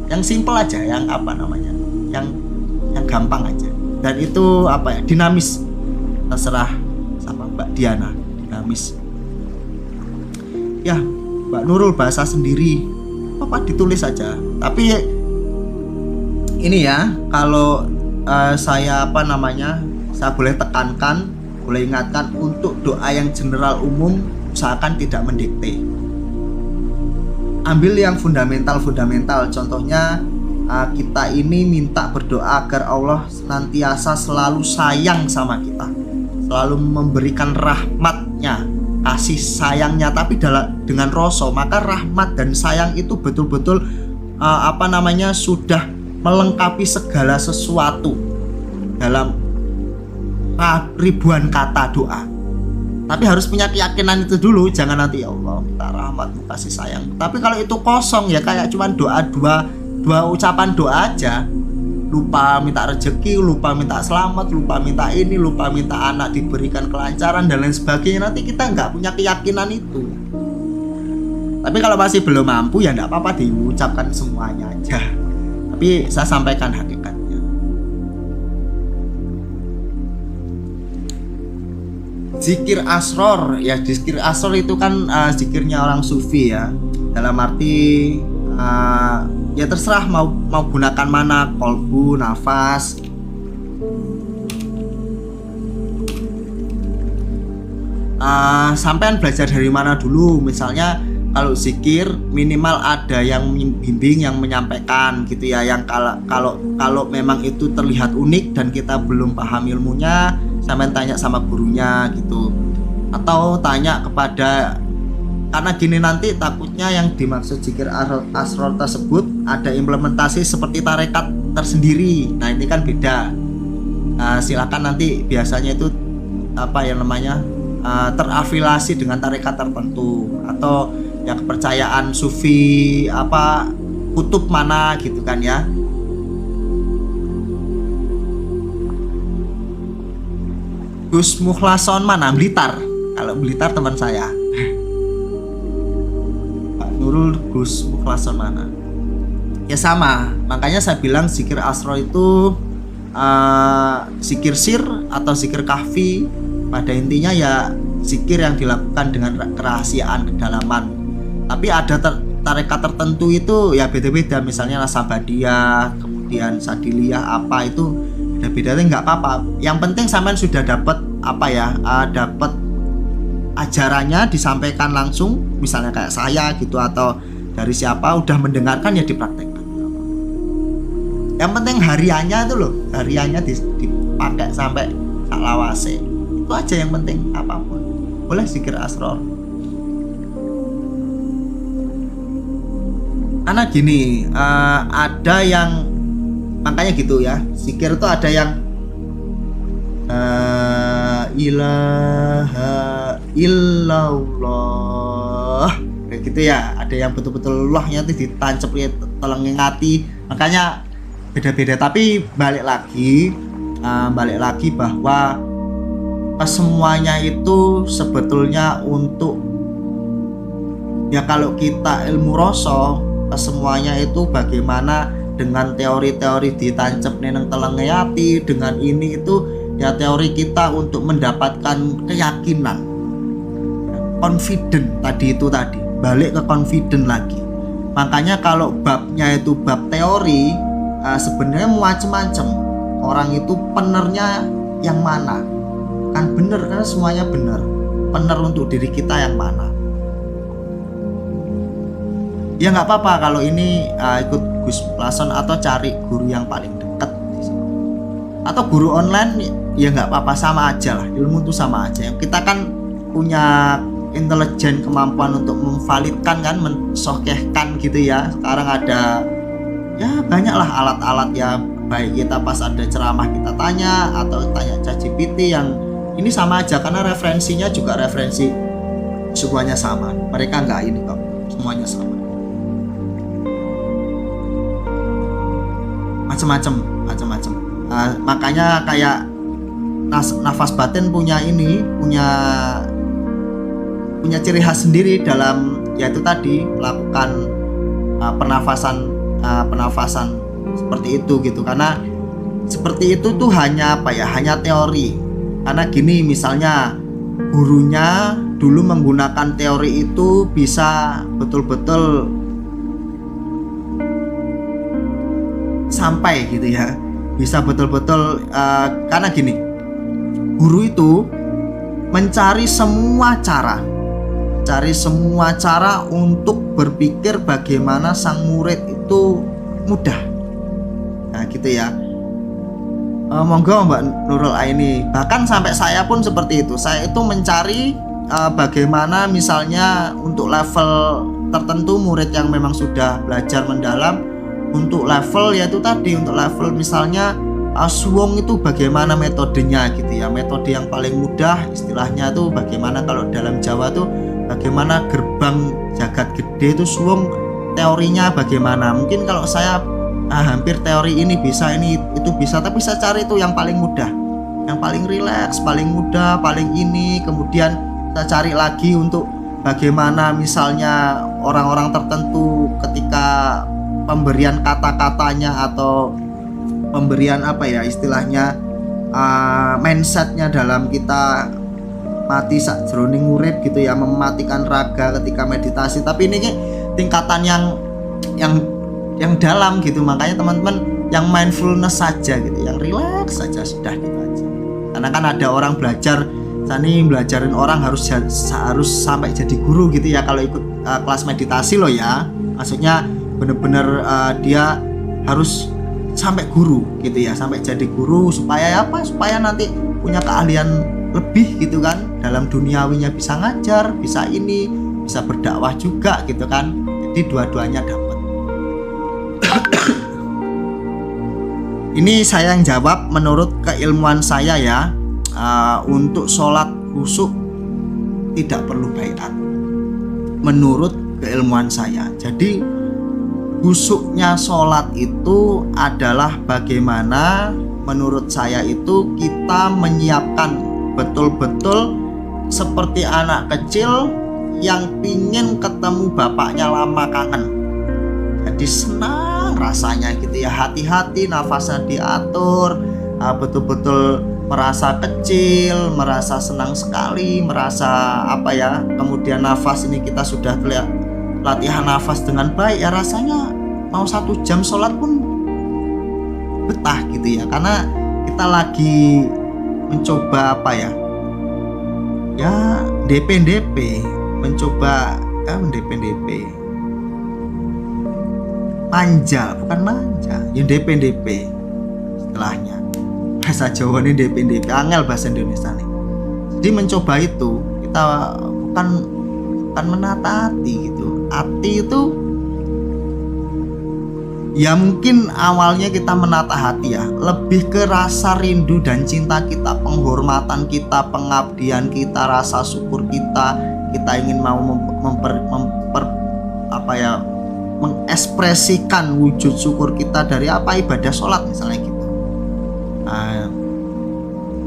S1: Yang simple aja, yang apa namanya, yang gampang aja. Dan itu apa ya, dinamis. Terserah sama Mbak Diana, dinamis. Ya Mbak Nurul bahasa sendiri, apa ditulis aja. Tapi ini ya, kalau saya apa namanya, saya boleh tekankan, boleh ingatkan untuk doa yang general umum usahakan tidak mendikte. Ambil yang fundamental. Contohnya kita ini minta berdoa agar Allah senantiasa selalu sayang sama kita, selalu memberikan rahmatnya, kasih sayangnya, tapi dengan roso. Maka rahmat dan sayang itu betul-betul apa namanya, sudah melengkapi segala sesuatu dalam ribuan kata doa. Tapi harus punya keyakinan itu dulu, jangan nanti ya Allah minta rahmatmu, kasih sayang. Tapi kalau itu kosong ya, kayak cuman doa dua ucapan doa aja, lupa minta rezeki, lupa minta selamat, lupa minta ini, lupa minta anak diberikan kelancaran dan lain sebagainya, nanti kita nggak punya keyakinan itu. Tapi kalau masih belum mampu ya nggak apa-apa, diucapkan semuanya aja. Tapi saya sampaikan hakikatnya. Zikir asror ya, zikir asror itu kan zikirnya orang sufi ya. Dalam arti ya terserah mau gunakan mana, kolbu, nafas. Sampean belajar dari mana dulu? Misalnya kalau zikir minimal ada yang bimbing, yang menyampaikan gitu ya, yang kalau memang itu terlihat unik dan kita belum paham ilmunya, sampai tanya sama gurunya gitu, atau tanya kepada, karena gini nanti takutnya yang dimaksud zikir asror tersebut ada implementasi seperti tarekat tersendiri. Nah ini kan beda. Silakan nanti, biasanya itu apa yang namanya terafiliasi dengan tarekat tertentu atau ya kepercayaan sufi apa kutub mana gitu kan ya. Gus Mukhlason mana? Blitar. Kalau Blitar teman saya. Pak Nurul Gus Mukhlason mana? Ya sama, makanya saya bilang zikir asro itu zikir sir atau zikir kahfi. Pada intinya ya zikir yang dilakukan dengan kerahasiaan kedalaman. Tapi ada tarekat tertentu itu ya beda-beda, misalnya Nasabadiyah, kemudian Sadiliyah apa itu beda-beda, nggak apa-apa. Yang penting sampean sudah dapat apa ya, dapat ajarannya disampaikan langsung, misalnya kayak saya gitu atau dari siapa, udah mendengarkan ya dipraktekkan. Yang penting hariannya itu loh, hariannya dipakai sampai saklawase. Itu aja yang penting, apapun boleh zikir asror. Karena gini, ada yang makanya gitu ya, zikir itu ada yang ilaha illallah kayak gitu ya, ada yang betul-betul lahnya itu ditancap ya telenging hati, makanya beda-beda. Tapi balik lagi bahwa semuanya itu sebetulnya untuk ya, kalau kita ilmu rasa semuanya itu bagaimana dengan teori-teori ditancap neneng telenging hati, dengan ini itu ya teori kita untuk mendapatkan keyakinan, confident tadi, balik ke confident lagi. Makanya kalau babnya itu bab teori, sebenarnya macam-macam. Orang itu penernya yang mana? Kan bener, karena semuanya bener. Pener untuk diri kita yang mana? Ya nggak apa-apa kalau ini ikut Gus Mukhlason atau cari guru yang paling dekat atau guru online, ya nggak apa-apa, sama aja lah, ilmu itu sama aja. Yang kita kan punya intelijen, kemampuan untuk memvalidkan kan, mensohkehkan gitu ya. Sekarang ada ya banyaklah alat-alat ya, baik kita pas ada ceramah kita tanya atau tanya ChatGPT, yang ini sama aja karena referensinya juga referensi semuanya sama. Mereka nggak ini kok, semuanya sama. Macam-macam. Makanya kayak nafas batin punya ciri khas sendiri dalam yaitu tadi melakukan pernafasan seperti itu gitu. Karena seperti itu tuh hanya hanya teori. Karena gini, misalnya gurunya dulu menggunakan teori itu bisa betul-betul sampai gitu ya, bisa betul-betul karena gini, guru itu mencari semua cara untuk berpikir bagaimana sang murid itu mudah. Nah gitu ya. Monggo Mbak Nurul Aini, bahkan sampai saya pun seperti itu. Saya itu mencari bagaimana misalnya untuk level tertentu murid yang memang sudah belajar mendalam, untuk level yaitu tadi, untuk level misalnya suwung itu bagaimana metodenya gitu ya, metode yang paling mudah istilahnya tuh bagaimana, kalau dalam Jawa tuh bagaimana gerbang jagat gede itu suwung, teorinya bagaimana. Mungkin kalau saya hampir teori ini bisa, ini itu bisa, tapi saya cari itu yang paling mudah, yang paling rileks, paling mudah, paling ini. Kemudian saya cari lagi untuk bagaimana misalnya orang-orang tertentu ketika pemberian kata-katanya atau pemberian apa ya istilahnya, mindsetnya dalam kita mati sakjroning urip gitu ya, mematikan raga ketika meditasi. Tapi ini tingkatan yang dalam gitu. Makanya teman-teman yang mindfulness saja gitu, yang relax saja sudah gitu aja. Karena kan ada orang belajar, Sani belajarin orang harus sampai jadi guru gitu ya kalau ikut kelas meditasi loh ya. Maksudnya bener-bener dia harus sampai guru gitu ya, sampai jadi guru supaya apa? Supaya nanti punya keahlian lebih gitu kan, dalam duniawinya bisa ngajar, bisa ini, bisa berdakwah juga gitu kan. Jadi dua-duanya dapat. Ini saya yang jawab menurut keilmuan saya ya. Untuk sholat khusyuk tidak perlu baiat menurut keilmuan saya. Jadi khusyuknya sholat itu adalah bagaimana menurut saya itu kita menyiapkan betul-betul seperti anak kecil yang pingin ketemu bapaknya lama, kangen. Jadi senang rasanya gitu ya, hati-hati, nafasnya diatur, betul-betul merasa kecil, merasa senang sekali, merasa apa ya, kemudian nafas ini kita sudah latihan nafas dengan baik ya, rasanya mau 1 jam sholat pun betah gitu ya, karena kita lagi mencoba apa ya DP mencoba DP manja, bukan manja ya, DP istilahnya bahasa Jawa ini, DP angel bahasa Indonesia nih. Jadi mencoba itu kita bukan menata hati gitu. Hati itu ya mungkin awalnya kita menata hati ya, lebih ke rasa rindu dan cinta kita, penghormatan kita, pengabdian kita, rasa syukur kita ingin mau mengekspresikan wujud syukur kita dari ibadah sholat misalnya gitu.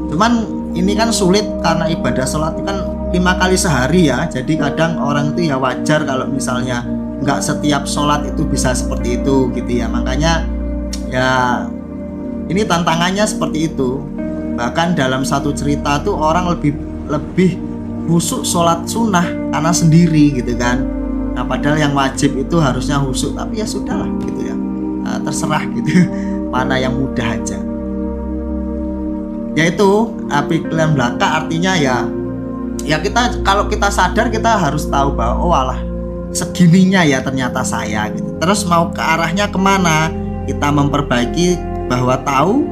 S1: Cuman ini kan sulit karena ibadah sholat itu kan 5 kali sehari ya, jadi kadang orang itu ya wajar kalau misalnya nggak setiap sholat itu bisa seperti itu gitu ya. Makanya ya ini tantangannya seperti itu. Bahkan dalam satu cerita tuh orang lebih khusyuk sholat sunnah karena sendiri gitu kan. Nah padahal yang wajib itu harusnya khusyuk, tapi ya sudahlah gitu ya, terserah gitu mana yang mudah aja. Yaitu pikiran belaka, artinya ya kita kalau kita sadar kita harus tahu bahwa oh alah segininya ya ternyata saya gitu. Terus mau ke arahnya kemana? Kita memperbaiki bahwa tahu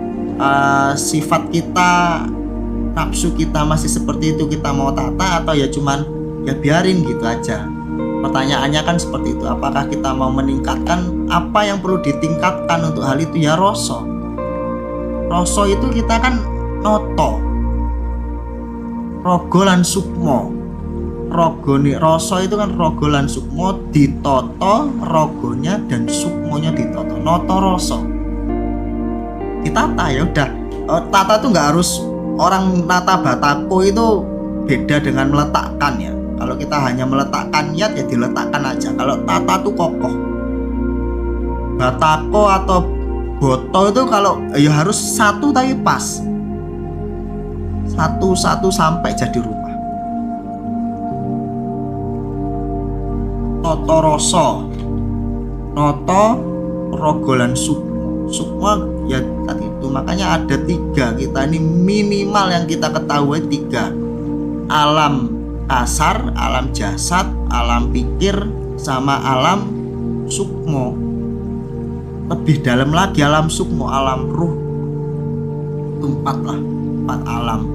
S1: sifat kita, nafsu kita masih seperti itu, kita mau tata atau ya cuman ya biarin gitu aja. Pertanyaannya kan seperti itu, apakah kita mau meningkatkan? Apa yang perlu ditingkatkan untuk hal itu? Ya roso itu kita kan noto, rogolan sukmo. Roso itu kan rogolan sukmo, ditoto rogonya dan sukmonya ditoto, noto roso ditata. Ya udah, tata tuh nggak harus orang nata batako itu beda dengan meletakkan ya. Kalau kita hanya meletakkan niat ya diletakkan aja. Kalau tata tuh kokoh. Batako atau boto itu kalau ya harus satu tapi pas, satu sampai jadi rumah. Noto roso, noto rogolan sukmo ya tadi itu. Makanya ada 3, kita ini minimal yang kita ketahui 3: alam kasar, alam jasad, alam pikir, sama alam sukmo. Lebih dalam lagi alam sukmo, alam ruh. Itu 4 alam.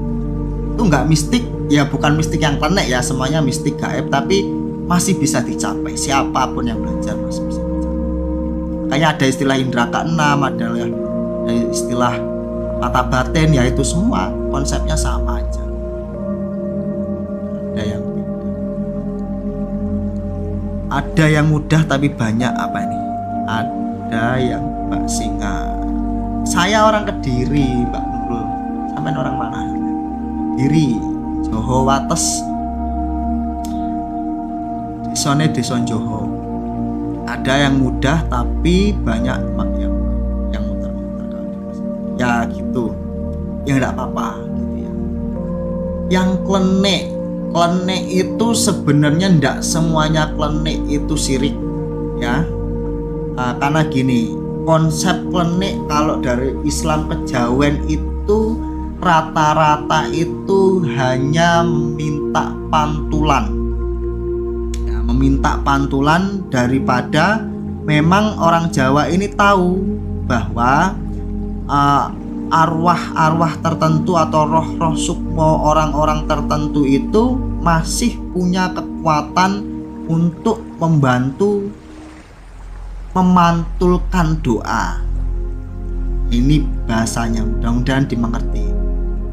S1: Itu nggak mistik ya, bukan mistik yang klenek ya, semuanya mistik gaib, tapi masih bisa dicapai. Siapapun yang belajar masih bisa dicapai. Kayak ada istilah indra ke-6, ada istilah mata batin, ya itu semua konsepnya sama aja. Ada yang mudah tapi banyak ada yang Mbak Singa. Saya orang Kediri, Mbak Nurul. Sampai orang mana? Kediri, Joho Wates, Desa Joho. Ada yang mudah tapi banyak yang muter-muter. Ya gitu, ya nggak apa-apa gitu ya. Yang klenek itu sebenarnya ndak semuanya klenek itu syirik ya. Karena gini, konsep klenek kalau dari Islam kejawen itu rata-rata itu hanya minta pantulan ya, meminta pantulan daripada memang orang Jawa ini tahu bahwa arwah-arwah tertentu atau roh-roh sukmo orang-orang tertentu itu masih punya kekuatan untuk membantu memantulkan doa. Ini bahasanya, mudah-mudahan dimengerti.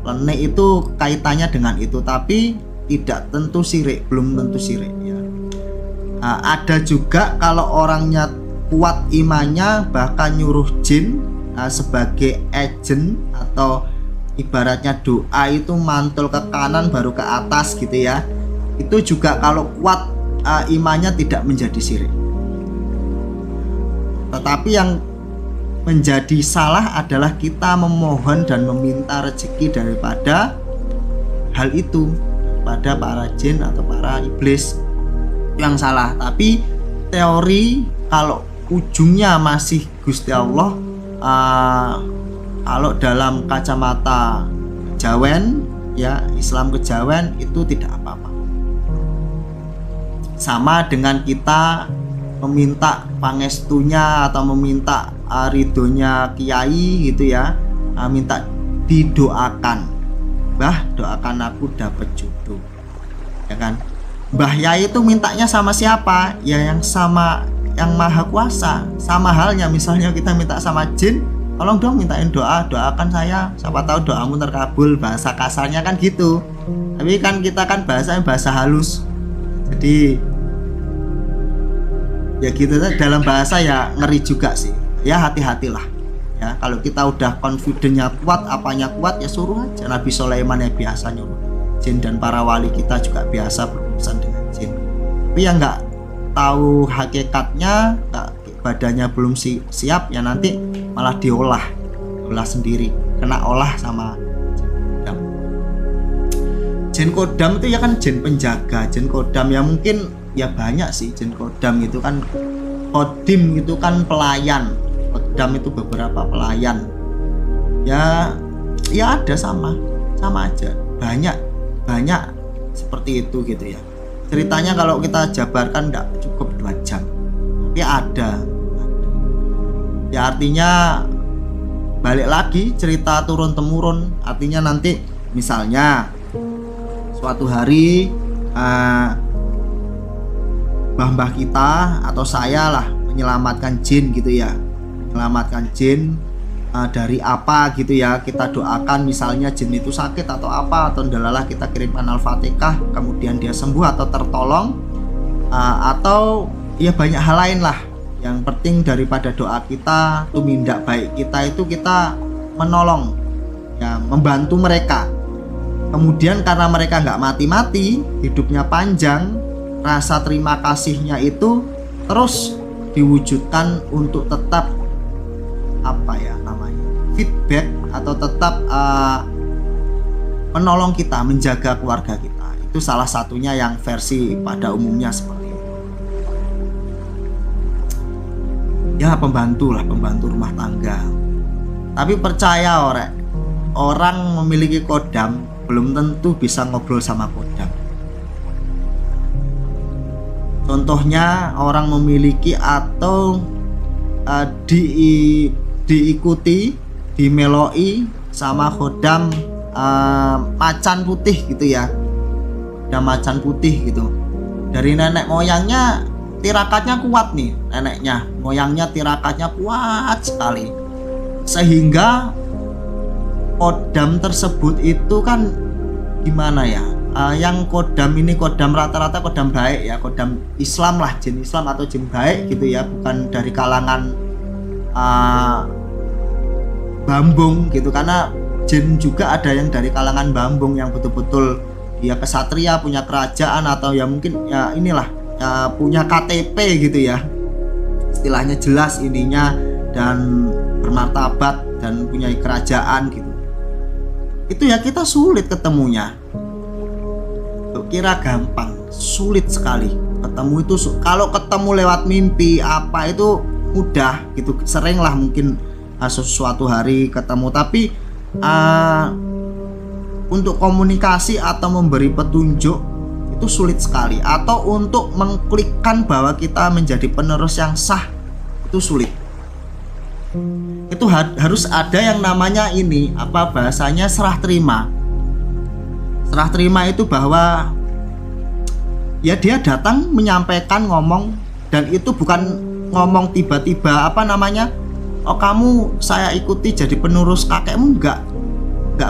S1: Klenek itu kaitannya dengan itu, tapi tidak tentu syirik, belum tentu syirik ya. Ada juga kalau orangnya kuat imannya bahkan nyuruh jin sebagai agent atau ibaratnya doa itu mantul ke kanan baru ke atas gitu ya, itu juga kalau kuat imannya tidak menjadi syirik. Tetapi yang menjadi salah adalah kita memohon dan meminta rezeki daripada hal itu pada para jin atau para iblis, yang salah. Tapi teori kalau ujungnya masih Gusti Allah, kalau dalam kacamata kejawen ya, Islam kejawen, itu tidak apa-apa. Sama dengan kita meminta pangestunya atau meminta ridhonya kiai gitu ya, minta didoakan, Mbah doakan aku dapat jodoh, ya kan. Mbah Yai itu mintanya sama siapa? Ya yang sama yang maha kuasa. Sama halnya misalnya kita minta sama jin, tolong dong mintain doakan saya, siapa tahu doamu terkabul, bahasa kasarnya kan gitu. Tapi kan kita kan bahasanya bahasa halus, jadi ya gitu, dalam bahasa ya ngeri juga sih ya, hati-hatilah ya. Kalau kita udah confidentnya kuat, apanya kuat, ya suruh aja. Nabi Sulaiman ya biasa nyuruh jin, dan para wali kita juga biasa berurusan dengan jin. Tapi yang nggak tahu hakikatnya, badannya belum siap ya, nanti malah diolah sendiri, kena olah sama jin kodam. Itu ya kan jin penjaga, jin kodam ya mungkin ya banyak sih. Jin kodam itu kan, kodim itu kan pelayan, kodam itu beberapa pelayan ya ada sama aja, banyak seperti itu gitu ya. Ceritanya kalau kita jabarkan tidak cukup 2 jam, tapi ada ya. Artinya balik lagi cerita turun temurun, artinya nanti misalnya suatu hari mbah kita atau saya lah menyelamatkan jin gitu ya, menyelamatkan jin dari apa gitu ya, kita doakan misalnya jin itu sakit atau apa, atau ndalalah kita kirimkan Al-Fatihah, kemudian dia sembuh atau tertolong, atau ya banyak hal lain lah. Yang penting daripada doa kita, tumindak baik kita itu kita menolong ya, membantu mereka. Kemudian karena mereka nggak mati-mati, hidupnya panjang, rasa terima kasihnya itu terus diwujudkan untuk tetap apa ya namanya, feedback, atau tetap menolong kita, menjaga keluarga kita. Itu salah satunya yang versi pada umumnya seperti itu ya, pembantu rumah tangga. Tapi percaya orang memiliki kodam belum tentu bisa ngobrol sama kodam. Contohnya orang memiliki atau diikuti, dimeloi sama kodam macan putih gitu ya, kodam macan putih gitu. Dari nenek moyangnya tirakatnya kuat nih, neneknya moyangnya tirakatnya kuat sekali, sehingga kodam tersebut itu kan gimana ya, yang kodam ini kodam rata-rata kodam baik ya, kodam Islam lah, jin Islam atau jin baik gitu ya, bukan dari kalangan bambung gitu. Karena jin juga ada yang dari kalangan bambung yang betul-betul dia kesatria, punya kerajaan, atau ya mungkin ya inilah ya, punya KTP gitu ya, istilahnya jelas ininya dan bermartabat dan punya kerajaan gitu. Itu ya kita sulit ketemunya. Kira gampang, sulit sekali ketemu itu. Kalau ketemu lewat mimpi apa itu mudah gitu, sering lah mungkin sesuatu hari ketemu. Tapi untuk komunikasi atau memberi petunjuk itu sulit sekali, atau untuk mengklikkan bahwa kita menjadi penerus yang sah itu sulit. Itu harus ada yang namanya ini apa bahasanya, serah terima. Serah terima itu bahwa ya dia datang menyampaikan ngomong, dan itu bukan ngomong tiba-tiba apa namanya, oh kamu saya ikuti jadi penerus kakekmu, enggak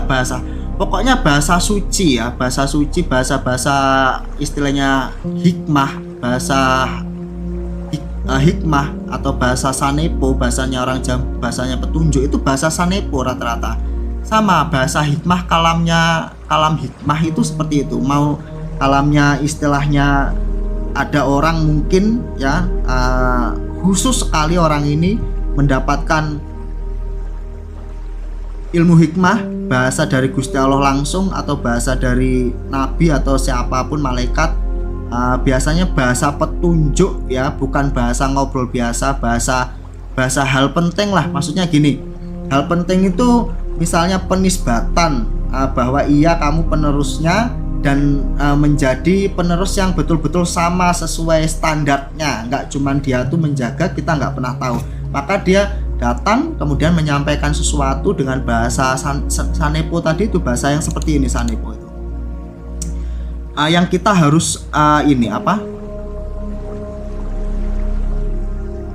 S1: bahasa. Pokoknya bahasa suci ya, bahasa suci, bahasa istilahnya hikmah, bahasa hikmah atau bahasa sanepo, bahasanya orang Jawa, bahasanya petunjuk itu bahasa sanepo rata-rata. sama bahasa hikmah, kalam hikmah itu seperti itu. Mau kalamnya istilahnya ada orang mungkin ya khusus sekali orang ini mendapatkan ilmu hikmah, bahasa dari Gusti Allah langsung atau bahasa dari nabi atau siapapun malaikat, biasanya bahasa petunjuk ya, bukan bahasa ngobrol biasa, bahasa hal penting lah. Maksudnya gini, hal penting itu misalnya penisbatan bahwa iya kamu penerusnya dan menjadi penerus yang betul-betul sama sesuai standarnya, nggak cuman dia tuh menjaga, kita nggak pernah tahu, maka dia datang kemudian menyampaikan sesuatu dengan bahasa sanepo tadi, itu bahasa yang seperti ini sanepo itu. Yang kita harus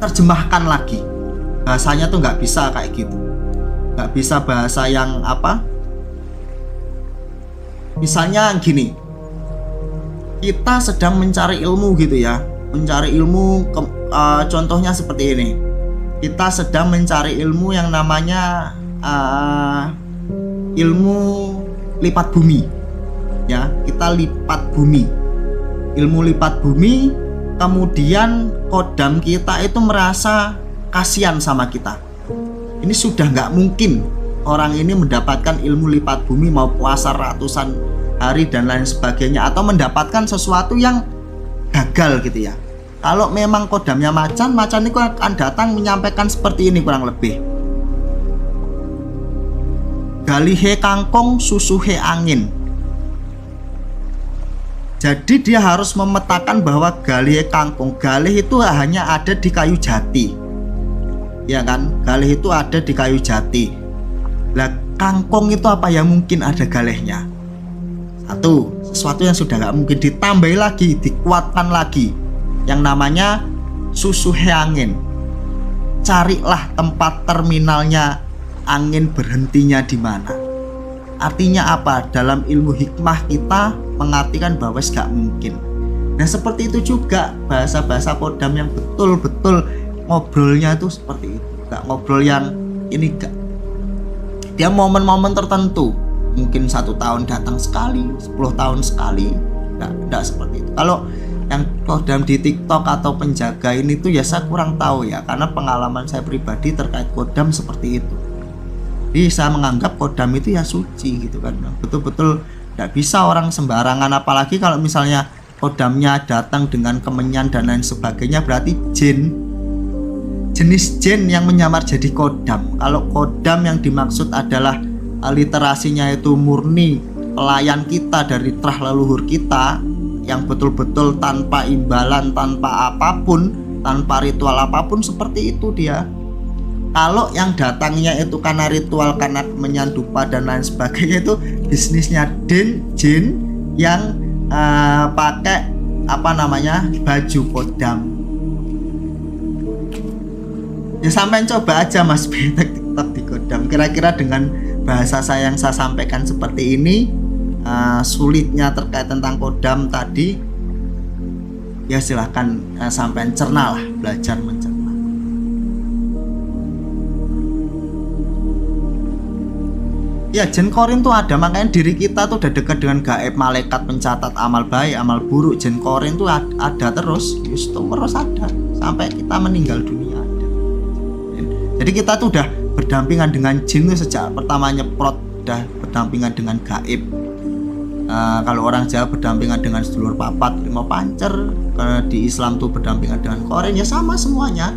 S1: terjemahkan lagi, bahasanya tuh nggak bisa kayak gitu, nggak bisa bahasa yang misalnya gini, kita sedang mencari ilmu gitu ya, mencari ilmu contohnya seperti ini, kita sedang mencari ilmu yang namanya ilmu lipat bumi ya, kita lipat bumi, ilmu lipat bumi, kemudian kodam kita itu merasa kasihan sama kita. Ini sudah nggak mungkin orang ini mendapatkan ilmu lipat bumi, mau puasa ratusan hari dan lain sebagainya, atau mendapatkan sesuatu yang gagal gitu ya. Kalau memang kodamnya macan itu akan datang menyampaikan seperti ini kurang lebih. Galihe kangkung susuhe angin. Jadi dia harus memetakan bahwa galih kangkung, galih itu hanya ada di kayu jati, ya kan? Galih itu ada di kayu jati. Lah kangkung itu apa yang mungkin ada galihnya? Sesuatu yang sudah nggak mungkin, ditambahi lagi, dikuatkan lagi, yang namanya susuhe angin. Carilah tempat terminalnya angin berhentinya di mana. Artinya apa? Dalam ilmu hikmah kita mengartikan bahwa nggak mungkin. Nah seperti itu juga bahasa-bahasa kodam yang betul-betul ngobrolnya itu seperti itu, nggak ngobrol yang ini, gak. Dia momen-momen tertentu, mungkin 1 tahun datang sekali, 10 tahun sekali, nggak seperti itu. Kalau yang kodam di TikTok atau penjaga ini tuh ya saya kurang tahu ya, karena pengalaman saya pribadi terkait kodam seperti itu. Jadi saya menganggap kodam itu ya suci gitu kan, betul-betul nggak bisa orang sembarangan, apalagi kalau misalnya kodamnya datang dengan kemenyan dan lain sebagainya, berarti jenis jin yang menyamar jadi kodam. Kalau kodam yang dimaksud adalah literasinya itu murni pelayan kita dari terah leluhur kita, yang betul-betul tanpa imbalan, tanpa apapun, tanpa ritual apapun, seperti itu dia. Kalau yang datangnya itu karena ritual, karena menyandupa dan lain sebagainya, itu bisnisnya jin yang pakai baju kodam. Ya sampai coba aja Mas Betek TikTok di kodam, kira-kira dengan bahasa saya yang saya sampaikan seperti ini, sulitnya terkait tentang kodam tadi, ya silahkan sampai cerna lah, belajar mencerna. Ya jin korin tuh ada, makanya diri kita tuh udah dekat dengan gaib, malaikat pencatat amal baik, amal buruk. Jin korin tuh ada terus, terus ada sampai kita meninggal dunia. Jadi kita tuh udah berdampingan dengan jin tuh sejak pertama nyeprot, udah berdampingan dengan gaib. Kalau orang Jawa berdampingan dengan sedulur papat, 5 pancer. Di Islam tuh berdampingan dengan korin, ya sama semuanya.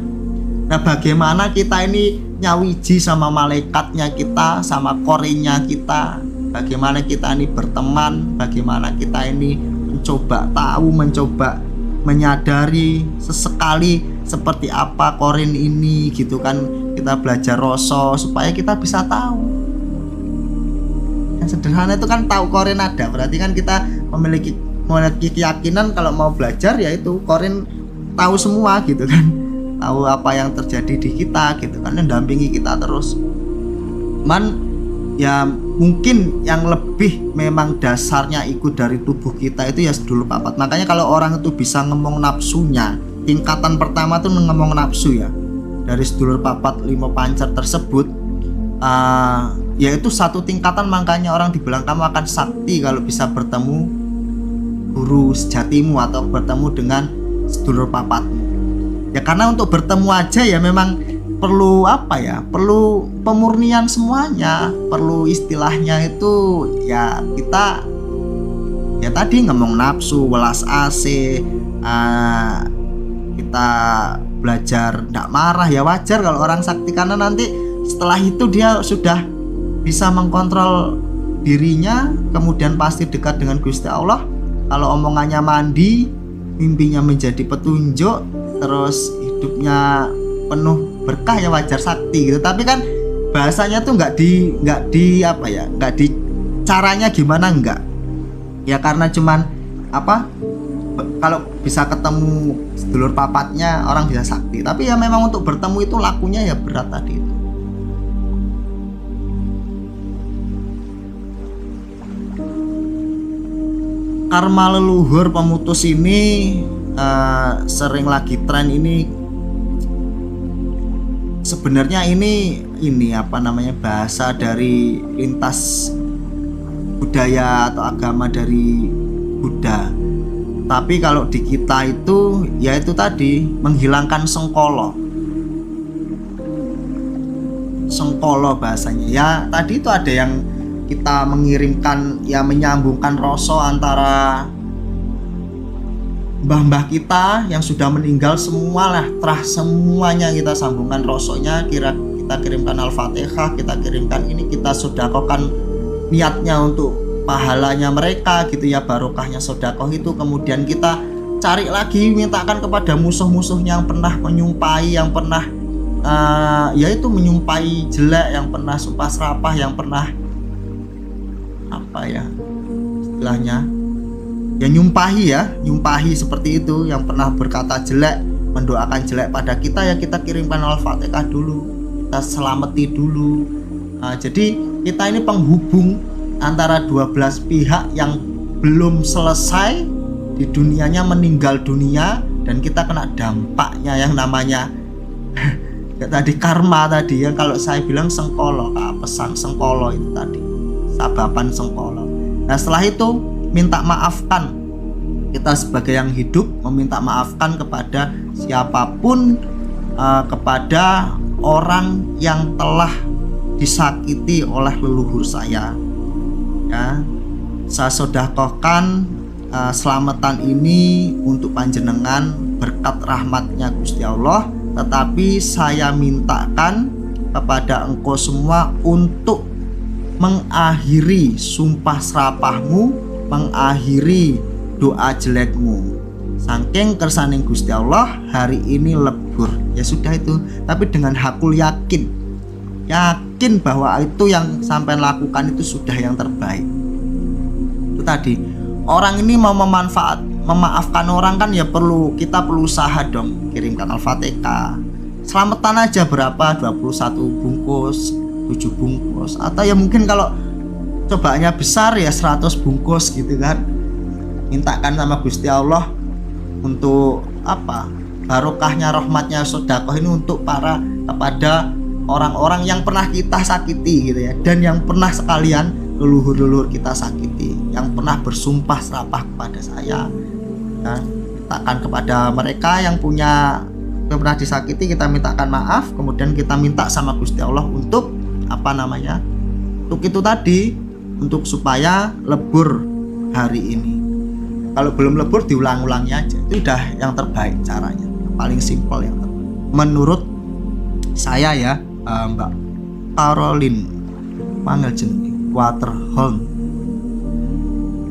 S1: Nah bagaimana kita ini nyawiji sama malaikatnya kita, sama korinnya kita, bagaimana kita ini berteman, bagaimana kita ini mencoba tahu, mencoba menyadari sesekali seperti apa korin ini gitu kan. Kita belajar rasa supaya kita bisa tahu. Yang sederhana itu kan tahu korin ada, berarti kan kita memiliki keyakinan kalau mau belajar, yaitu korin tahu semua gitu kan, tahu apa yang terjadi di kita gitu kan, mendampingi kita terus. Ya mungkin yang lebih memang dasarnya ikut dari tubuh kita itu ya sedulur papat. Makanya kalau orang itu bisa ngomong nafsunya, tingkatan pertama tuh ngomong nafsu ya, dari sedulur papat 5 pancer tersebut, yaitu satu tingkatan, makanya orang dibilang kamu akan sakti kalau bisa bertemu guru sejatimu atau bertemu dengan sedulur papatmu. Ya karena untuk bertemu aja ya memang perlu apa ya, perlu pemurnian semuanya, perlu istilahnya itu ya kita ya tadi ngomong nafsu, welas asih, kita belajar tidak marah ya wajar kalau orang sakti, karena nanti setelah itu dia sudah bisa mengkontrol dirinya, kemudian pasti dekat dengan Gusti Allah. Kalau omongannya mandi, mimpinya menjadi petunjuk, terus hidupnya penuh berkah ya wajar sakti gitu. Tapi kan bahasanya tuh nggak di apa ya, nggak di caranya gimana, enggak ya, karena cuman apa, kalau bisa ketemu sedulur papatnya orang bisa sakti, tapi ya memang untuk bertemu itu lakunya ya berat tadi itu. Karma leluhur pemutus ini sering lagi tren ini. Sebenarnya ini apa namanya, bahasa dari lintas budaya atau agama dari Buddha. Tapi kalau di kita itu ya itu tadi, menghilangkan sengkolo bahasanya ya. Tadi itu ada yang kita mengirimkan ya, menyambungkan rasa antara mbah-mbah kita yang sudah meninggal semua lah, semuanya kita sambungkan rosonya, kita kirimkan Al-Fatihah, kita kirimkan ini, kita sedekahkan niatnya untuk pahalanya mereka gitu ya, barokahnya sedekah itu. Kemudian kita cari lagi, mintakan kepada musuh-musuhnya yang pernah menyumpahi, yang pernah yaitu menyumpahi jelek, yang pernah sumpah serapah, yang pernah apa ya istilahnya ya, nyumpahi seperti itu, yang pernah berkata jelek, mendoakan jelek pada kita, ya kita kirimkan Al-Fatihah dulu, kita selamati dulu. Jadi kita ini penghubung antara 12 pihak yang belum selesai di dunianya, meninggal dunia, dan kita kena dampaknya yang namanya ya tadi karma tadi ya, kalau saya bilang sengkolo, pesan sengkolo itu tadi, sababan sengkolo. Nah setelah itu minta maafkan, kita sebagai yang hidup meminta maafkan kepada siapapun, kepada orang yang telah disakiti oleh leluhur saya ya. Saya sedekahkan selamatan ini untuk panjenengan berkat rahmatnya Gusti Allah, tetapi saya mintakan kepada engkau semua untuk mengakhiri sumpah serapahmu, mengakhiri doa jelekmu. Saking kersaning Gusti Allah hari ini lebur, ya sudah itu. Tapi dengan hakul yakin bahwa itu yang sampai lakukan itu sudah yang terbaik. Itu tadi, orang ini mau memaafkan orang kan ya kita perlu usaha dong. Kirimkan Al-Fatihah, selamatan aja berapa, 21 bungkus, 7 bungkus, atau ya mungkin kalau cobaannya besar ya 100 bungkus gitu kan. Mintakan sama Gusti Allah untuk apa, barokahnya, rahmatnya, sedekah ini untuk kepada orang-orang yang pernah kita sakiti gitu ya, dan yang pernah sekalian leluhur-leluhur kita sakiti, yang pernah bersumpah serapah kepada saya. Nah, mintakan kepada mereka yang pernah disakiti, kita mintakan maaf, kemudian kita minta sama Gusti Allah untuk untuk itu tadi, untuk supaya lebur hari ini. Kalau belum lebur diulang-ulangi aja, itu udah yang terbaik caranya, yang paling simpel, yang terbaik menurut saya ya. Mbak Caroline panggil jenenge Waterholm.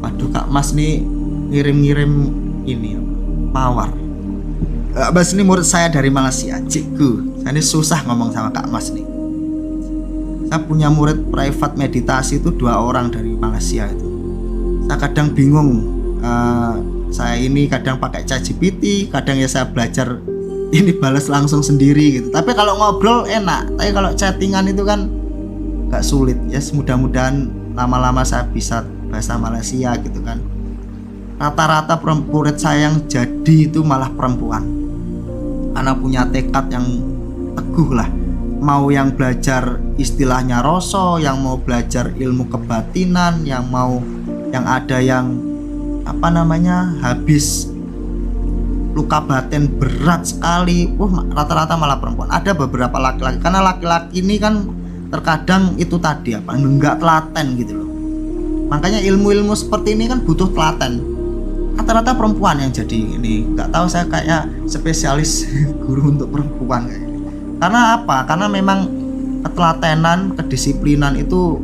S1: Waduh Kak Mas nih ngirim ini mawar. Kak Mas ini murid saya dari Malaysia, cikgu. Saya ini susah ngomong sama Kak Mas nih. Saya punya murid private meditasi itu 2 orang dari Malaysia itu. Saya kadang bingung, saya ini kadang pakai ChatGPT, kadang ya saya belajar ini balas langsung sendiri gitu. Tapi kalau ngobrol enak, tapi kalau chattingan itu kan gak sulit ya. Mudah-mudahan lama-lama saya bisa bahasa Malaysia gitu kan. Rata-rata murid saya yang jadi itu malah perempuan, karena punya tekad yang teguh lah, mau yang belajar istilahnya roso, yang mau belajar ilmu kebatinan, yang ada yang apa namanya habis luka batin berat sekali, rata-rata malah perempuan. Ada beberapa laki-laki, karena laki-laki ini kan terkadang itu tadi apa, enggak telaten gitu loh. Makanya ilmu-ilmu seperti ini kan butuh telaten. Rata-rata perempuan yang jadi ini. Nggak tahu, saya kayak spesialis guru untuk perempuan kayak. Karena apa? Karena memang ketelatenan, kedisiplinan itu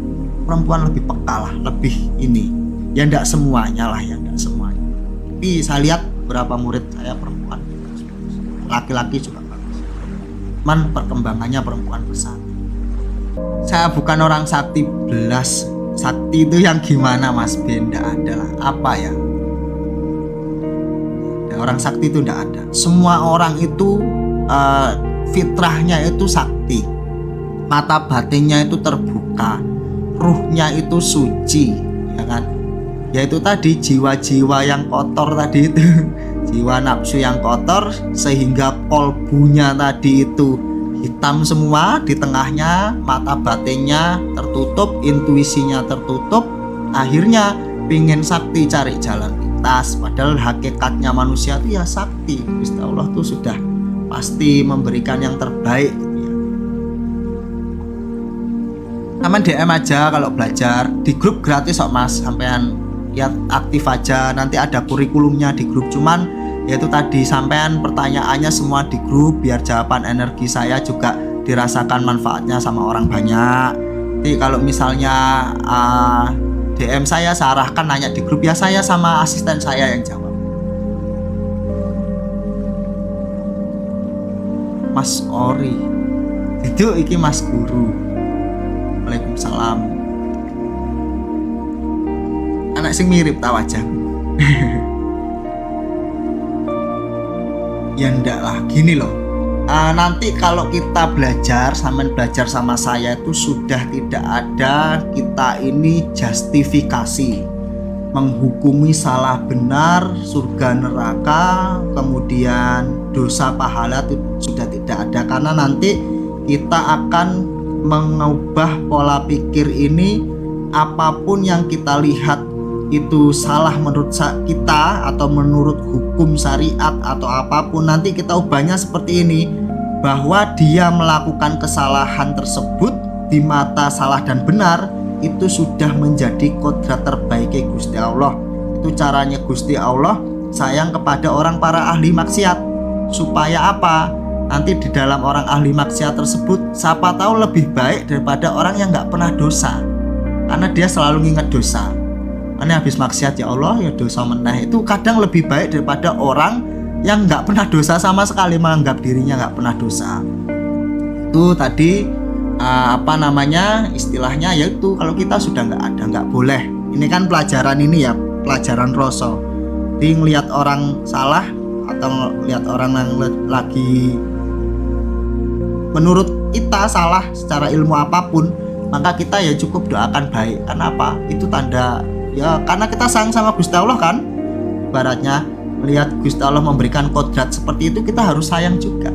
S1: perempuan lebih peka lah, lebih ini. Ya enggak semuanya lah, ya enggak semuanya. Tapi saya lihat beberapa murid saya perempuan, laki-laki juga bagus. Cuman perkembangannya perempuan besar. Saya bukan orang sakti belas. Sakti itu yang gimana Mas Ben? Enggak ada lah. Apa ya? Orang sakti itu enggak ada. Semua orang itu fitrahnya itu sakti. Mata batinnya itu terbuka. Ruhnya itu suci, ya kan? Yaitu tadi jiwa-jiwa yang kotor tadi itu, jiwa nafsu yang kotor, sehingga kolbunya tadi itu hitam semua, di tengahnya mata batinnya tertutup, intuisinya tertutup, akhirnya pingin sakti, cari jalan pintas. Padahal hakikatnya manusia itu ya sakti. Gusti Allah tuh sudah pasti memberikan yang terbaik gitu ya. Aman DM aja kalau belajar di grup gratis kok Mas, sampean ya aktif aja, nanti ada kurikulumnya di grup. Cuman yaitu tadi, sampean pertanyaannya semua di grup biar jawaban energi saya juga dirasakan manfaatnya sama orang banyak. Jadi kalau misalnya DM saya arahkan nanya di grup, ya saya sama asisten saya yang jawab. Mas Ori itu iki Mas Guru. Waalaikumsalam. Anak sing mirip tau aja. Ya ndak lah, gini loh. Nanti kalau kita belajar sama saya itu sudah tidak ada kita ini justifikasi menghukumi salah benar, surga neraka, kemudian dosa pahala itu sudah tidak ada. Karena nanti kita akan mengubah pola pikir ini, apapun yang kita lihat itu salah menurut kita atau menurut hukum syariat atau apapun, nanti kita ubahnya seperti ini, bahwa dia melakukan kesalahan tersebut di mata salah dan benar itu sudah menjadi kodrat terbaik Gusti Allah. Itu caranya Gusti Allah sayang kepada orang para ahli maksiat, supaya apa? Nanti di dalam orang ahli maksiat tersebut siapa tahu lebih baik daripada orang yang nggak pernah dosa, karena dia selalu nginget dosa. Karena habis maksiat ya Allah ya dosa meneh, itu kadang lebih baik daripada orang yang nggak pernah dosa sama sekali, menganggap dirinya nggak pernah dosa. Itu tadi apa namanya istilahnya, yaitu kalau kita sudah nggak ada, nggak boleh. Ini kan pelajaran ini ya, pelajaran roso. Jadi ngelihat orang salah atau ngelihat orang yang lagi menurut kita salah secara ilmu apapun, maka kita ya cukup doakan baik. Karena apa? Itu tanda ya, karena kita sayang sama Gusti Allah kan. Ibaratnya melihat Gusti Allah memberikan kodrat seperti itu, kita harus sayang juga,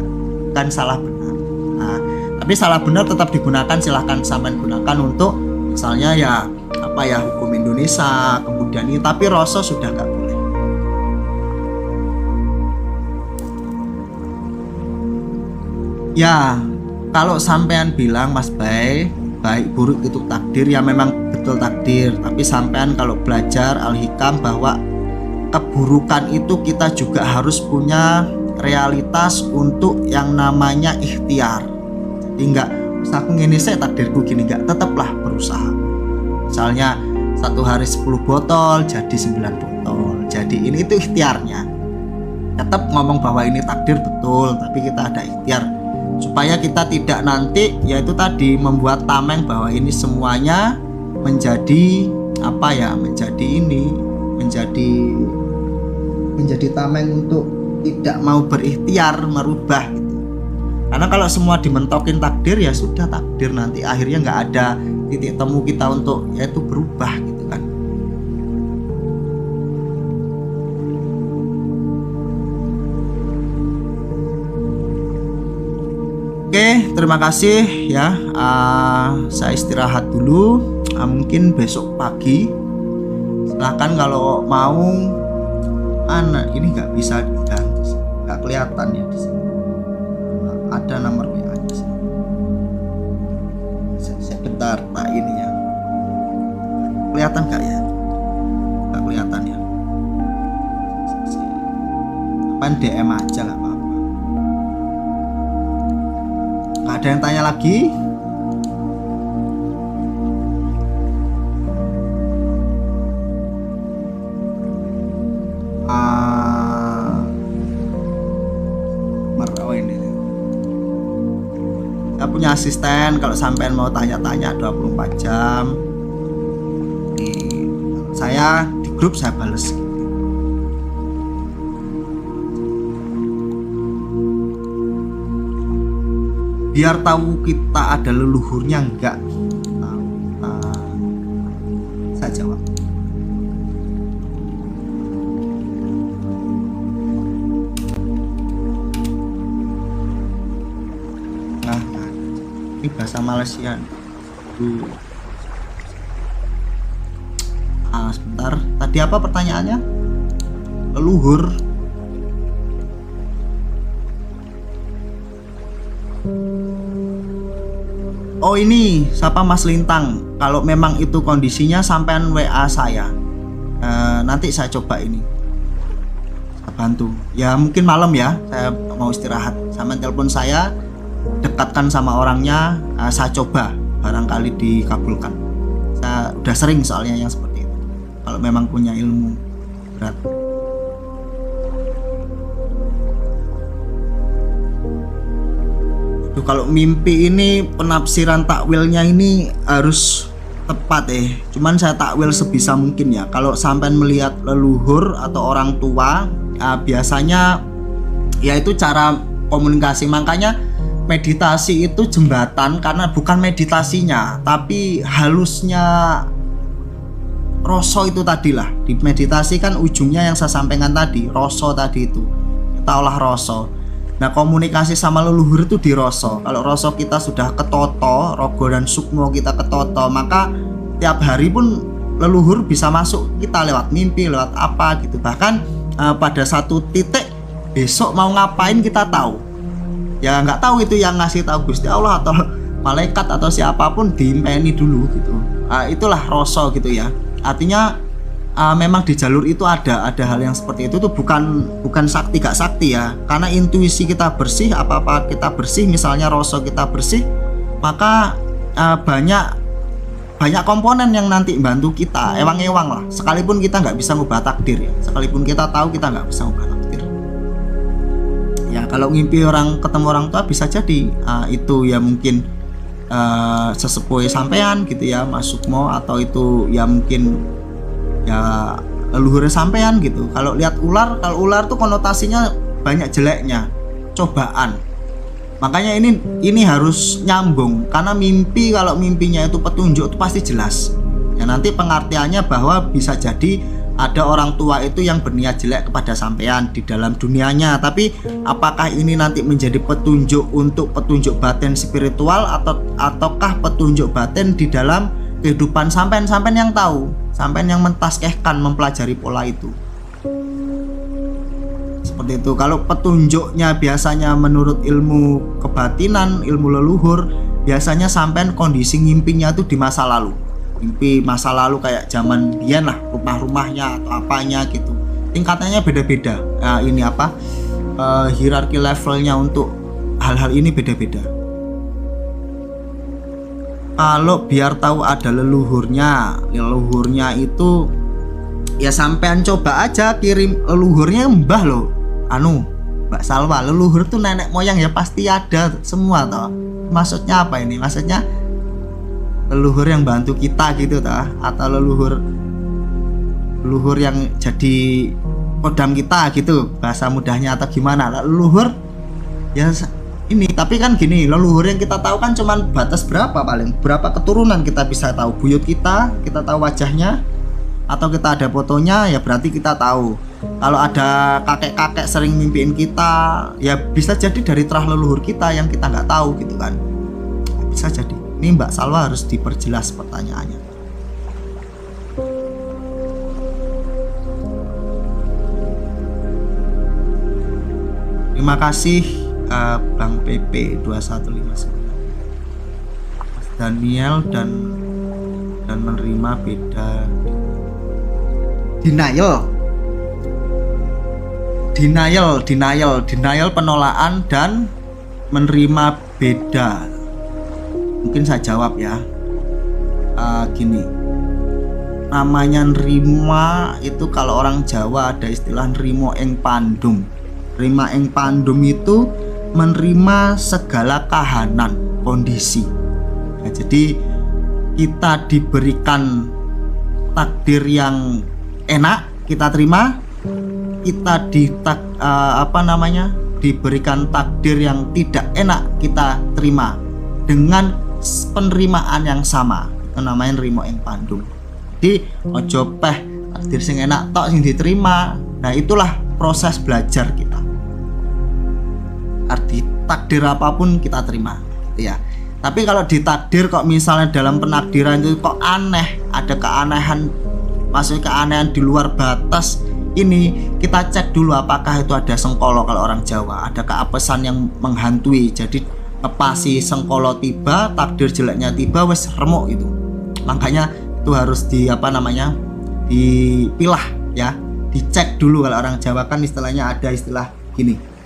S1: kan salah benar. Nah, tapi salah benar tetap digunakan, silahkan sampean gunakan untuk misalnya ya apa ya, hukum Indonesia kemudian ini, tapi roso sudah nggak boleh. Ya kalau sampean bilang Mas Bay, baik buruk itu takdir, ya memang betul takdir. Tapi sampean kalau belajar Al-Hikam bahwa keburukan itu kita juga harus punya realitas untuk yang namanya ikhtiar. Jadi enggak, aku ngini saya takdirku gini, enggak, tetaplah berusaha. Misalnya satu hari 10 botol jadi 9 botol, jadi ini itu ikhtiarnya. Tetap ngomong bahwa ini takdir betul, tapi kita ada ikhtiar supaya kita tidak nanti yaitu tadi membuat tameng bahwa ini semuanya menjadi apa ya, menjadi ini, menjadi tameng untuk tidak mau berikhtiar merubah gitu. Karena kalau semua dimentokin takdir ya sudah takdir, nanti akhirnya nggak ada titik temu kita untuk yaitu berubah gitu kan. Oke, terima kasih ya. Saya istirahat dulu. Mungkin besok pagi. Silahkan kalau mau. Ini nggak bisa diganti, nggak kelihatan ya di sini. Ada nomor WA di sini. Sebentar, Pak, ini ya. Kelihatan nggak ya? Nggak kelihatan ya. Apaan DM aja nggak apa-apa. Nggak ada yang tanya lagi. Saya punya asisten, kalau sampean mau tanya-tanya 24 jam saya di grup saya bales. Biar tahu kita ada leluhurnya enggak, saya jawab. Ini bahasa Malaysia. Sebentar, tadi apa pertanyaannya? Leluhur. Oh, ini siapa, Mas Lintang? Kalau memang itu kondisinya, sampean WA saya. Nanti saya coba ini. Saya bantu. Ya mungkin malam ya, saya mau istirahat. Sampean telepon saya, dekatkan sama orangnya, saya coba, barangkali dikabulkan. Saya udah sering soalnya yang seperti itu. Kalau memang punya ilmu berat. Kalau mimpi ini penafsiran takwilnya ini harus tepat cuman saya takwil sebisa mungkin ya. Kalau sampean melihat leluhur atau orang tua, biasanya ya itu cara komunikasi. Makanya meditasi itu jembatan, karena bukan meditasinya tapi halusnya rasa itu tadilah. Di meditasi kan ujungnya yang saya sampaikan tadi, rasa tadi itu kita olah rasa. Nah, komunikasi sama leluhur itu di rasa. Kalau rasa kita sudah ketoto, rogo dan sukmo kita ketoto, maka tiap hari pun leluhur bisa masuk kita lewat mimpi, lewat apa gitu. Bahkan pada satu titik besok mau ngapain kita tahu. Ya nggak tahu itu yang ngasih tahu Gusti Allah atau malaikat atau siapapun, diimpeni dulu gitu. Itulah rasa gitu ya. Artinya memang di jalur itu ada hal yang seperti itu tuh bukan sakti gak sakti ya. Karena intuisi kita bersih, apa-apa kita bersih, misalnya rasa kita bersih, maka banyak komponen yang nanti bantu kita. Ewang-ewang lah. Sekalipun kita nggak bisa ngubah takdir ya. Sekalipun kita tahu kita nggak bisa ngubah takdir. Ya kalau ngimpi ketemu orang tua bisa jadi itu ya mungkin sesepuh sampean gitu ya, Mas Sukmo, atau itu ya mungkin ya leluhur sampean gitu. Kalau lihat ular, kalau ular tuh konotasinya banyak jeleknya, cobaan. Makanya ini harus nyambung, karena mimpi, kalau mimpinya itu petunjuk itu pasti jelas. Ya nanti pengertiannya bahwa bisa jadi ada orang tua itu yang berniat jelek kepada sampean di dalam dunianya, tapi apakah ini nanti menjadi petunjuk untuk petunjuk batin spiritual ataukah petunjuk batin di dalam kehidupan sampean yang tahu, sampean yang mentaskehkan mempelajari pola itu. Seperti itu. Kalau petunjuknya biasanya menurut ilmu kebatinan, ilmu leluhur, biasanya sampean kondisi ngimpinya itu di masa lalu. Mimpi masa lalu kayak zaman biyen lah, rumah-rumahnya atau apanya gitu. Tingkatannya beda-beda. Nah, ini hierarki levelnya untuk hal-hal ini beda-beda. Kalau biar tahu ada leluhurnya itu ya sampean coba aja kirim leluhurnya, mbah loh, Mbak Salwa, leluhur tuh nenek moyang ya pasti ada semua toh. Maksudnya apa ini? Maksudnya leluhur yang bantu kita gitu toh, atau leluhur yang jadi kodam kita gitu, bahasa mudahnya, atau gimana? Leluhur ya ini, tapi kan gini, leluhur yang kita tahu kan cuman batas berapa, paling berapa keturunan kita bisa tahu, buyut kita tahu wajahnya, atau kita ada fotonya, ya berarti kita tahu. Kalau ada kakek-kakek sering mimpiin kita, ya bisa jadi dari terah leluhur kita yang kita nggak tahu gitu kan. Bisa jadi. Ini Mbak Salwa harus diperjelas pertanyaannya. Terima kasih Bang PP 2159. Mas Daniel dan menerima beda. Denial penolakan dan menerima beda. Mungkin saya jawab ya. Gini. Namanya nerima itu kalau orang Jawa ada istilah nrimo ing pandum. Nerima ing pandum itu menerima segala kahanan, kondisi. Ya, jadi kita diberikan takdir yang enak, kita terima. Kita diberikan takdir yang tidak enak, kita terima dengan penerimaan yang sama. Itu namanya nrimo ing pandum. Jadi ojo peh takdir sing enak tok sing diterima. Nah, itulah proses belajar kita. Arti takdir apapun kita terima, gitu ya. Tapi kalau ditakdir kok misalnya dalam penakdiran itu kok aneh, ada keanehan, maksudnya keanehan di luar batas, ini kita cek dulu apakah itu ada sengkolo. Kalau orang Jawa ada keapesan yang menghantui, jadi ngepasi sengkolo tiba, takdir jeleknya tiba, wes remuk itu. Makanya itu harus dipilah ya, dicek dulu. Kalau orang Jawa kan istilahnya ada istilah gini.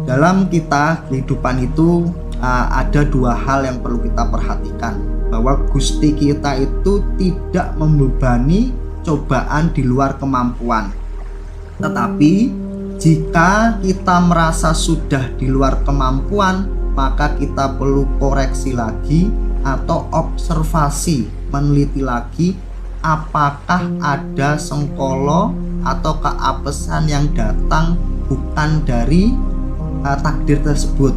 S1: Dalam kita kehidupan itu ada dua hal yang perlu kita perhatikan, bahwa Gusti kita itu tidak membebani cobaan di luar kemampuan. Tetapi jika kita merasa sudah di luar kemampuan, maka kita perlu koreksi lagi atau observasi, meneliti lagi apakah ada sengkolo atau keapesan yang datang bukan dari takdir tersebut.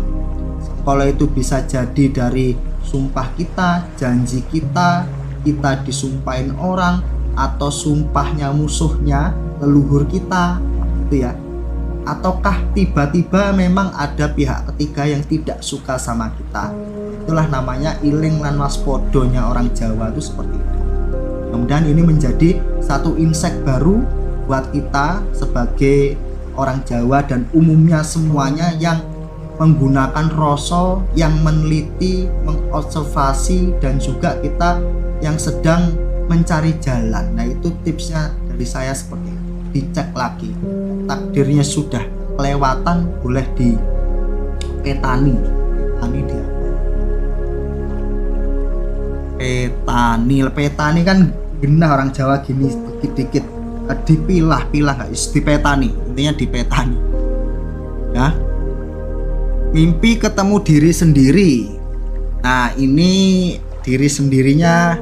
S1: Kalau itu bisa jadi dari sumpah kita, janji kita disumpahin orang, atau sumpahnya musuhnya, leluhur kita, gitu ya. Ataukah tiba-tiba memang ada pihak ketiga yang tidak suka sama kita. Itulah namanya iling lan waspodonya orang Jawa itu seperti itu. Kemudian ini menjadi satu insight baru buat kita sebagai orang Jawa dan umumnya semuanya yang menggunakan rasa, yang meneliti, mengobservasi, dan juga kita yang sedang mencari jalan. Nah, itu tipsnya dari saya seperti itu. Dicek lagi, takdirnya sudah kelewatan, boleh dipetani. Petani kan genah orang Jawa gini dikit-dikit. Dipilah-pilah guys, dipetani, intinya dipetani ya. Mimpi ketemu diri sendiri. Nah, ini diri sendirinya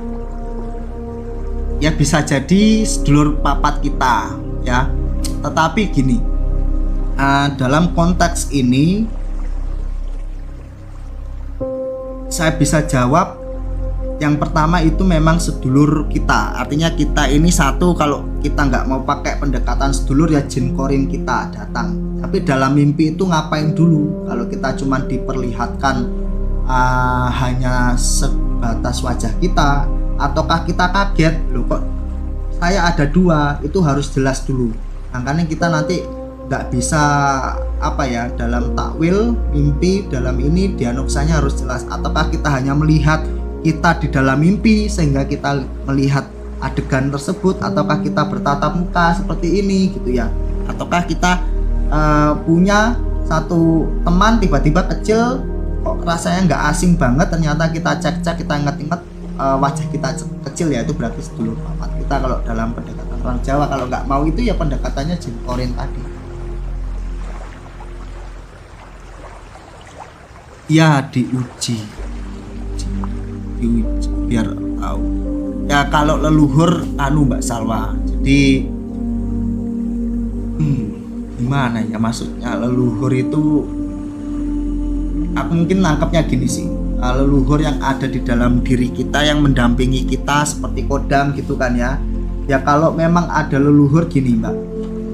S1: ya bisa jadi sedulur papat kita ya. Tetapi gini, dalam konteks ini saya bisa jawab. Yang pertama itu memang sedulur kita, artinya kita ini satu. Kalau kita nggak mau pakai pendekatan sedulur ya jin korin kita datang. Tapi dalam mimpi itu ngapain dulu? Kalau kita cuma diperlihatkan hanya sebatas wajah kita, ataukah kita kaget, loh kok saya ada dua, itu harus jelas dulu. Makanya kita nanti nggak bisa dalam takwil mimpi dalam ini dianoksanya harus jelas. Ataukah kita hanya melihat kita di dalam mimpi sehingga kita melihat adegan tersebut, ataukah kita bertatap muka seperti ini gitu ya, ataukah kita punya satu teman tiba-tiba kecil kok rasanya nggak asing banget, ternyata kita cek-cek, kita inget-inget wajah kita kecil, ya itu berarti sedulur papat kita kalau dalam pendekatan orang Jawa. Kalau nggak mau itu ya pendekatannya jin korin tadi ya, diuji biar tahu ya. Kalau leluhur Mbak Salwa, jadi gimana ya maksudnya leluhur itu, aku mungkin nangkepnya gini sih, leluhur yang ada di dalam diri kita yang mendampingi kita seperti kodam gitu kan ya, Ya kalau memang ada leluhur gini Mbak,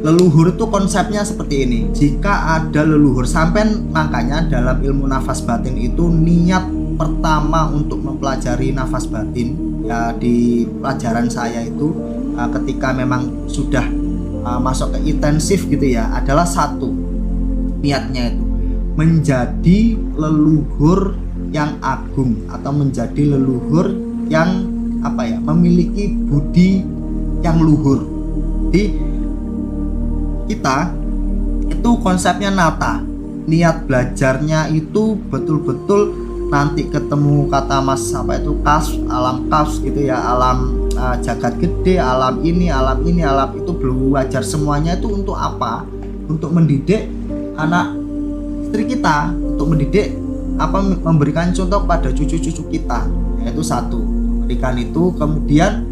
S1: leluhur itu konsepnya seperti ini. Jika ada leluhur, sampai makanya dalam ilmu nafas batin itu niat pertama untuk mempelajari nafas batin ya di pelajaran saya itu ketika memang sudah masuk ke intensif gitu ya, adalah satu, niatnya itu menjadi leluhur yang agung atau menjadi leluhur yang memiliki budi yang luhur. Jadi kita itu konsepnya nata, niat belajarnya itu betul-betul nanti ketemu kata mas kas, alam kas gitu ya, alam jagat gede, alam ini itu belum wajar. Semuanya itu untuk apa? Untuk mendidik anak istri kita, untuk mendidik memberikan contoh pada cucu-cucu kita, yaitu satu, memberikan itu. Kemudian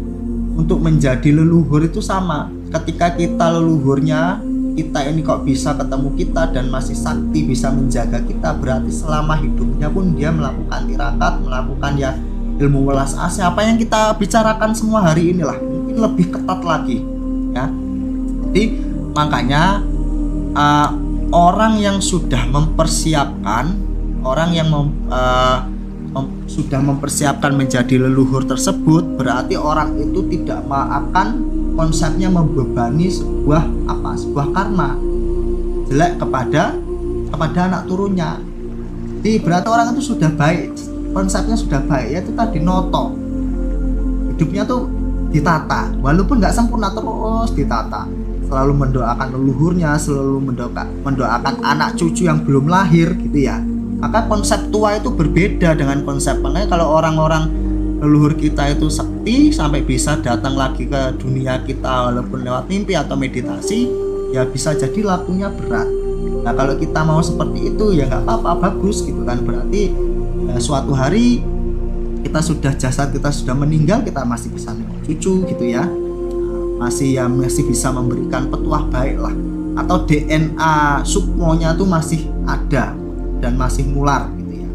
S1: untuk menjadi leluhur itu sama, ketika kita leluhurnya, kita ini kok bisa ketemu kita dan masih sakti bisa menjaga kita, berarti selama hidupnya pun dia melakukan tirakat, melakukan ya ilmu welas asih, apa yang kita bicarakan semua hari inilah, mungkin lebih ketat lagi ya. Jadi makanya orang yang sudah mempersiapkan, orang yang sudah mempersiapkan menjadi leluhur tersebut, berarti orang itu tidak akan konsepnya membebani sebuah karma jelek kepada anak turunnya. Jadi berarti orang itu sudah baik, konsepnya sudah baik, yaitu tadi noto, hidupnya tuh ditata, walaupun nggak sempurna terus ditata, selalu mendoakan leluhurnya, selalu mendoakan anak cucu yang belum lahir gitu ya. Maka konsep tua itu berbeda dengan konsep, makanya kalau orang-orang leluhur kita itu sakti sampai bisa datang lagi ke dunia kita walaupun lewat mimpi atau meditasi, ya bisa jadi lakunya berat. Nah kalau kita mau seperti itu ya nggak apa-apa, bagus gitu kan, berarti ya, suatu hari kita sudah jasad kita sudah meninggal, kita masih bisa nengok cucu gitu ya, masih bisa memberikan petuah baik lah, atau DNA sukmonya tuh masih ada dan masih nular gitu ya.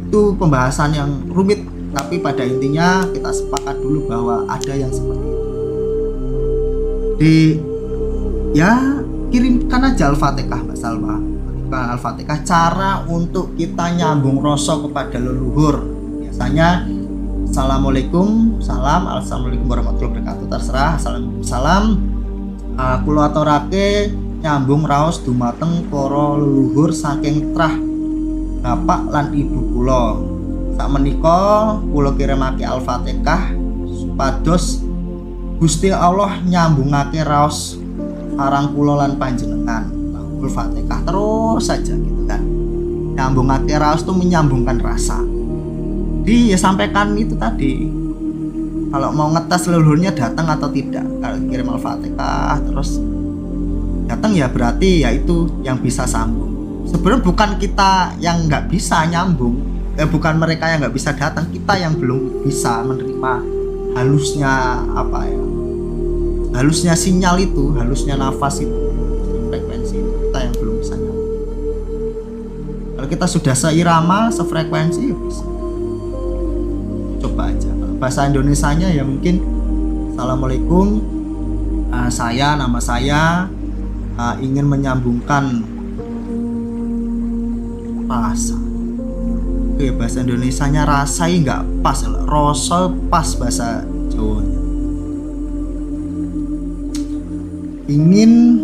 S1: Itu pembahasan yang rumit, tapi pada intinya kita sepakat dulu bahwa ada yang seperti itu. Kirimkan aja Al-Fatihah Mbak Salma, Al-Fatihah, cara untuk kita nyambung rasa kepada leluhur. Biasanya Assalamualaikum, Assalamualaikum warahmatullahi wabarakatuh, terserah. Assalamualaikum, kula aturake nyambung raos dumateng para leluhur saking trah bapak lan ibu kula. Sakmenika kula kirimake Al-Fatihah supados Gusti Allah nyambungake raos sareng kula lan panjenengan. Al-Fatihah terus saja gitu kan. Nyambungake raos itu menyambungkan rasa. Jadi ya sampaikan itu tadi. Kalau mau ngetes leluhurnya datang atau tidak, kalau kirim Al-Fatihah terus datang ya berarti ya itu yang bisa sambung. Sebenarnya bukan kita yang nggak bisa nyambung, bukan mereka yang nggak bisa datang, kita yang belum bisa menerima halusnya sinyal itu, halusnya nafas itu, frekuensi itu, kita yang belum bisa nyambung. Kalau kita sudah seirama, sefrekuensi ya bisa. Coba aja. Kalau bahasa Indonesianya ya mungkin Assalamualaikum, nama saya ingin menyambungkan rasa. Oke, bahasa Indonesianya rasai nggak pas, rasa pas bahasa Jawanya. Ingin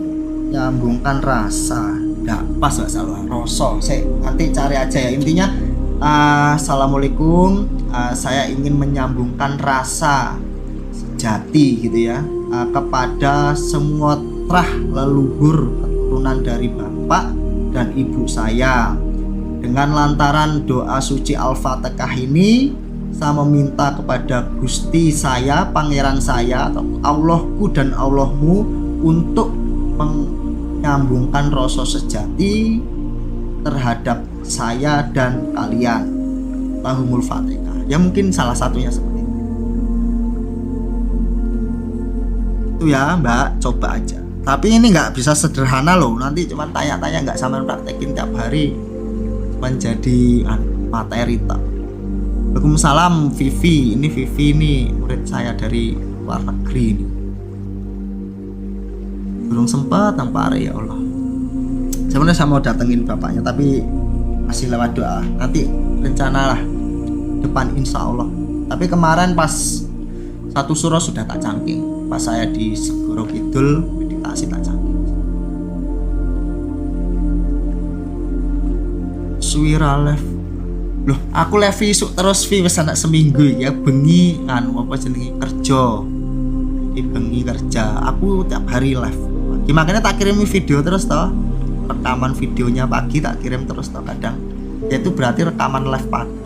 S1: menyambungkan rasa nggak pas bahasa rasa. Saya nanti cari aja ya. Intinya Assalamualaikum, saya ingin menyambungkan rasa sejati gitu ya kepada semua trah leluhur keturunan dari bapak dan ibu saya. Dengan lantaran doa suci Al-Fatihah ini, saya meminta kepada Gusti saya, Pangeran saya, atau Allahku dan Allahmu untuk menyambungkan rasa sejati terhadap saya dan kalian. Allahumul Fatihah. Ya mungkin salah satunya seperti itu. Itu ya Mbak, coba aja. Tapi ini nggak bisa sederhana loh. Nanti cuma tanya-tanya, nggak sama praktekin tiap hari. Menjadi materi tak. Waalaikumsalam Vivi. Ini Vivi nih murid saya dari luar negeri nih. durung sempet nang pare ya Allah. Sebenarnya saya mau datengin bapaknya tapi masih lewat doa. Nanti rencana lah depan insya Allah. Tapi kemarin pas satu surah sudah tak cangking. Pas saya di Segoro Kidul meditasi tak cangking. Suwira live. Loh, aku live isuk terus wis anak seminggu ya bengi anu apa jenenge kerja. Di bengi kerja. Aku tiap hari live. Makanya tak kirim video terus toh. Rekaman videonya pagi tak kirim terus toh kadang. Ya itu berarti rekaman live pagi.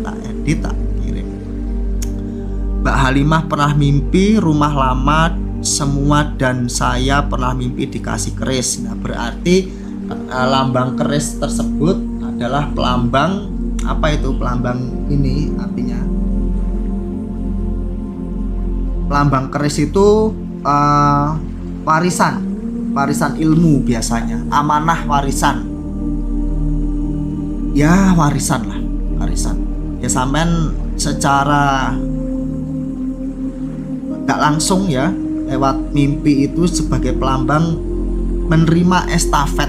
S1: Tak edit tak kirim. Mbak Halimah pernah mimpi rumah lama semua dan saya pernah mimpi dikasih keris. Nah, berarti lambang keris tersebut adalah pelambang apa itu pelambang ini artinya pelambang keris itu warisan ilmu biasanya, amanah warisan ya, warisan ya, sampean secara gak langsung ya lewat mimpi itu sebagai pelambang menerima estafet.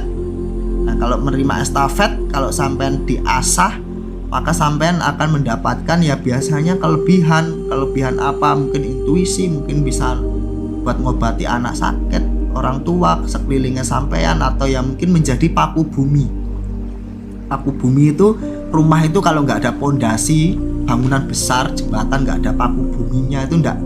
S1: Nah, kalau menerima estafet, kalau sampean diasah maka sampean akan mendapatkan ya biasanya kelebihan apa, mungkin intuisi, mungkin bisa buat ngobati anak sakit, orang tua sekelilingnya sampean, atau yang mungkin menjadi paku bumi. Paku bumi itu rumah itu kalau nggak ada pondasi bangunan besar jembatan nggak ada paku buminya itu nggak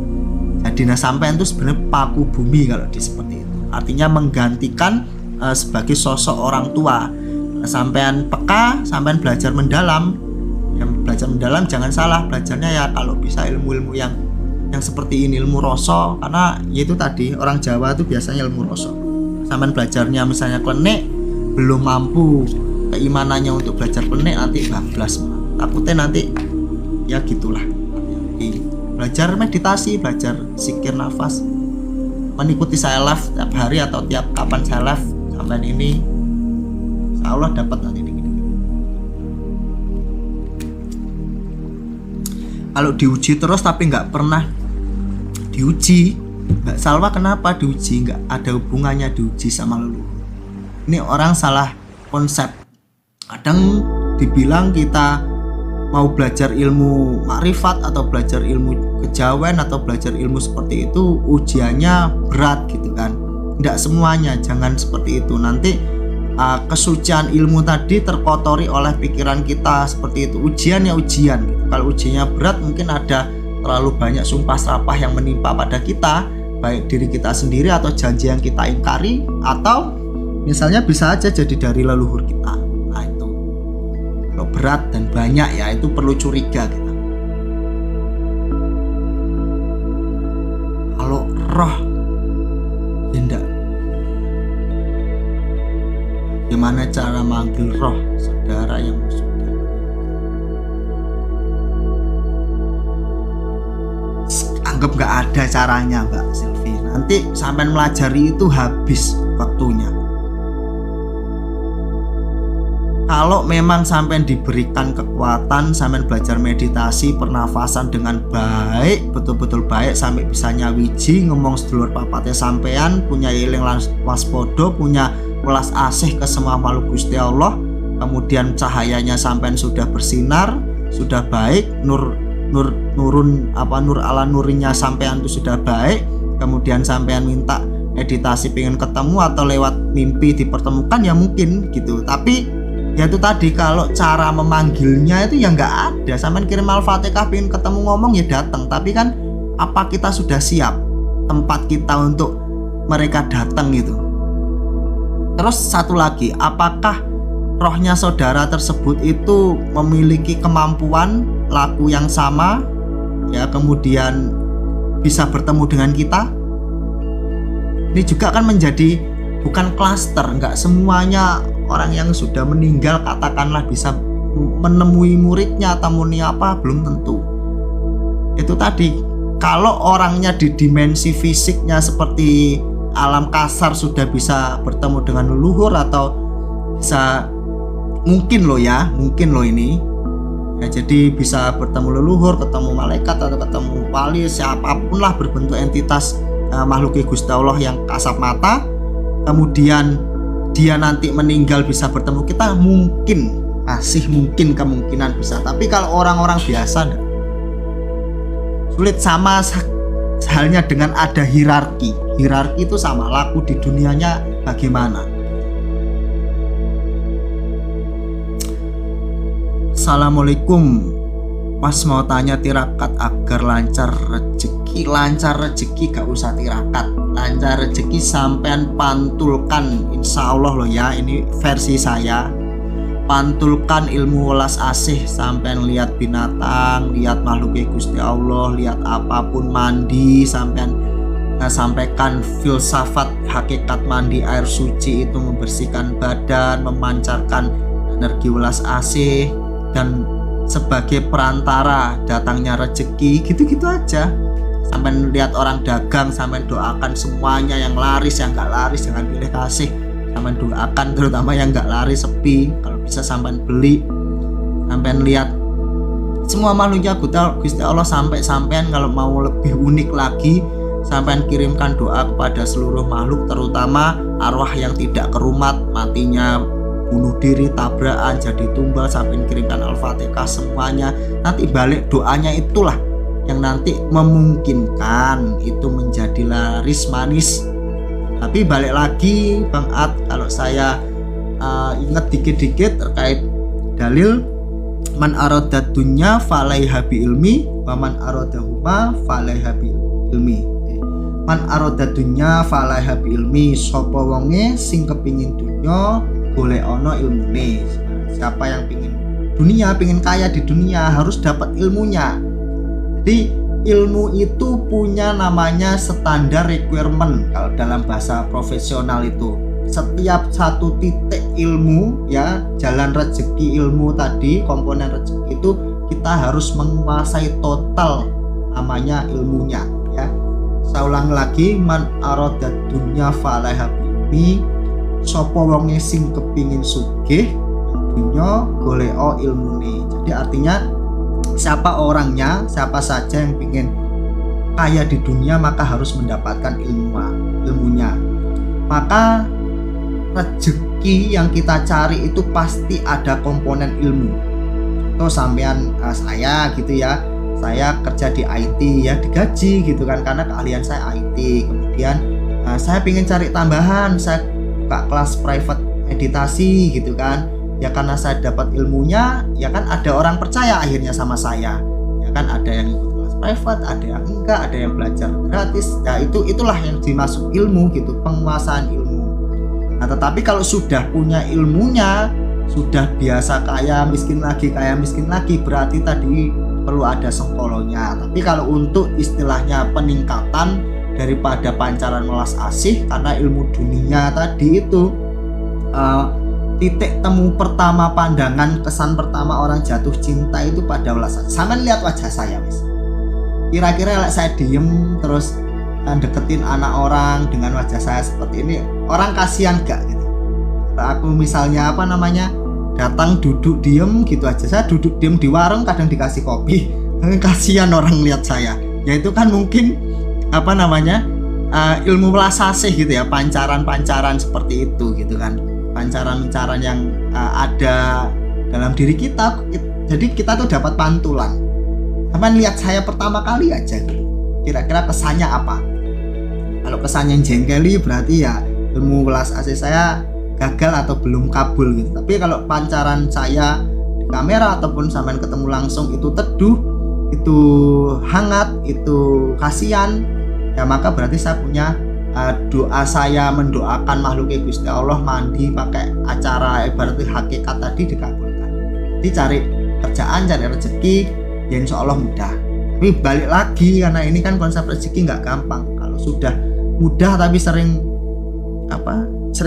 S1: jadi. Nah, sampean itu sebenarnya paku bumi kalau di seperti itu, artinya menggantikan sebagai sosok orang tua. Nah, sampean peka, sampean belajar mendalam. Yang belajar mendalam jangan salah belajarnya ya kalau bisa ilmu-ilmu yang seperti ini, ilmu rasa, karena yaitu tadi orang Jawa itu biasanya ilmu rasa. Sampean belajarnya misalnya klenik belum mampu keimanannya untuk belajar klenik, nanti bablas. Takutnya nanti ya gitulah. Belajar meditasi, belajar zikir nafas, mengikuti saya live tiap hari atau tiap kapan saya live sampai ini, insya Allah dapat nanti dikit. Kalau diuji terus tapi nggak pernah diuji, nggak salah. Kenapa diuji? Nggak ada hubungannya diuji sama leluhur. Ini orang salah konsep. Kadang dibilang kita mau belajar ilmu makrifat atau belajar ilmu kejawen atau belajar ilmu seperti itu ujiannya berat gitu kan. Nggak semuanya, jangan seperti itu. Nanti kesucian ilmu tadi terkotori oleh pikiran kita seperti itu. Ujian ya ujian gitu. Kalau ujiannya berat mungkin ada terlalu banyak sumpah serapah yang menimpa pada kita, baik diri kita sendiri atau janji yang kita ingkari, atau misalnya bisa aja jadi dari leluhur kita. Nah itu kalau berat dan banyak ya itu perlu curiga kita. Kalau roh ya enggak. Gimana cara manggil roh saudara yang sudah anggap nggak ada caranya Mbak Silvi. Nanti sampai melajari itu habis waktunya. Kalau memang sampai diberikan kekuatan, sampai belajar meditasi, pernafasan dengan baik, betul-betul baik, sampai bisa nyawiji, ngomong sedulur papatnya sampean, punya iling waspodo, punya welas asih ke semua makhluk Gusti Allah, kemudian cahayanya sampean sudah bersinar, sudah baik, nur ala nurinya sampean itu sudah baik, kemudian sampean minta meditasi pengen ketemu atau lewat mimpi dipertemukan ya mungkin gitu. Tapi ya itu tadi, kalau cara memanggilnya itu ya nggak ada. Sampean kirim Al-Fatihah pengen ketemu ngomong ya datang, tapi kan apa kita sudah siap tempat kita untuk mereka datang gitu. Terus satu lagi, apakah rohnya saudara tersebut itu memiliki kemampuan laku yang sama ya, kemudian bisa bertemu dengan kita? Ini juga kan menjadi bukan klaster, nggak semuanya orang yang sudah meninggal katakanlah bisa menemui muridnya atau muni apa, belum tentu. Itu tadi, kalau orangnya di dimensi fisiknya seperti alam kasar sudah bisa bertemu dengan leluhur atau bisa mungkin loh ini ya, jadi bisa bertemu leluhur, ketemu malaikat atau ketemu wali, siapapun lah berbentuk entitas makhluk Gusti Allah yang kasat mata, kemudian dia nanti meninggal bisa bertemu kita, mungkin masih mungkin kemungkinan bisa. Tapi kalau orang-orang biasa enggak. Sulit. Sama halnya dengan ada hierarki itu sama, laku di dunianya bagaimana. Assalamualaikum Mas, mau tanya tirakat agar lancar rezeki. Lancar rezeki gak usah tirakat, lancar rezeki sampean pantulkan, insya Allah loh ya, ini versi saya. Pantulkan ilmu welas asih, sampean lihat binatang, lihat makhluk Gusti Allah, lihat apapun, mandi, sampean sampaikan filsafat hakikat mandi air suci itu membersihkan badan, memancarkan energi welas asih, dan sebagai perantara datangnya rezeki, gitu-gitu aja. Sampai lihat orang dagang, sampai doakan semuanya, yang laris, yang gak laris jangan pilih kasih, sampai doakan, terutama yang gak laris sepi, kalau bisa sampai beli. Sampai lihat semua makhluknya Gusti Allah, sampai sampean kalau mau lebih unik lagi, sampai kirimkan doa kepada seluruh makhluk, terutama arwah yang tidak kerumat, matinya bunuh diri, tabrakan, jadi tumbal, sampai kirimkan Al-Fatihah semuanya. Nanti balik doanya itulah yang nanti memungkinkan itu menjadi laris manis. Tapi balik lagi Bang Ad, kalau saya ingat dikit-dikit terkait dalil, man aradad dunya falaiha bi ilmi wa man aradahuma falaiha bi ilmi. Man aradad dunya falaiha bi ilmi, sapa wonge sing kepingin dunya boleh ono ilmune. Siapa yang pingin dunia, pingin kaya di dunia, harus dapat ilmunya. Jadi ilmu itu punya namanya standar requirement. Kalau dalam bahasa profesional itu, setiap satu titik ilmu ya, jalan rezeki ilmu tadi, komponen rezeki itu kita harus menguasai total namanya ilmunya ya. Saya ulang lagi, man aradad dunya falaiha bi, sapa wonge sing kepingin sugih dunya goleo ilmune. Jadi artinya siapa orangnya, siapa saja yang ingin kaya di dunia maka harus mendapatkan ilmunya. Maka rezeki yang kita cari itu pasti ada komponen ilmu. Contoh sampean saya gitu ya, saya kerja di IT ya, digaji gitu kan karena keahlian saya IT. Kemudian saya ingin cari tambahan, saya buka kelas private meditasi gitu kan. Ya karena saya dapat ilmunya, ya kan ada orang percaya akhirnya sama saya. Ya kan ada yang ikut kelas private, ada yang enggak, ada yang belajar gratis. Ya itulah yang dimaksud ilmu gitu, penguasaan ilmu. Nah, tetapi kalau sudah punya ilmunya, sudah biasa kaya miskin lagi, berarti tadi perlu ada sengkolonya. Tapi kalau untuk istilahnya peningkatan daripada pancaran welas asih, karena ilmu dunia tadi itu titik temu pertama, pandangan kesan pertama orang jatuh cinta itu pada welas asih. Sama lihat wajah saya wis. Kira-kira saya diem terus deketin anak orang dengan wajah saya seperti ini, orang kasihan gak gitu? Aku misalnya datang duduk diem gitu aja, saya duduk diem di warung kadang dikasih kopi, kasihan orang lihat saya. Ya itu kan mungkin ilmu welas asih gitu ya, pancaran seperti itu gitu kan, pancaran yang ada dalam diri kita. Jadi kita tuh dapat pantulan. Lihat saya pertama kali aja gitu, kira-kira kesannya apa? Kalau kesannya jengkeli berarti ya ilmu welas asih saya gagal atau belum kabul gitu. Tapi kalau pancaran saya di kamera ataupun sampai ketemu langsung itu teduh, itu hangat, itu kasihan, ya maka berarti saya punya doa saya mendoakan makhluk Gusti Allah mandi pakai acara ibaratnya hakikat tadi dikabulkan. Jadi cari kerjaan, cari rezeki, ya insya Allah mudah. Tapi balik lagi, karena ini kan konsep rezeki nggak gampang. Kalau sudah mudah tapi sering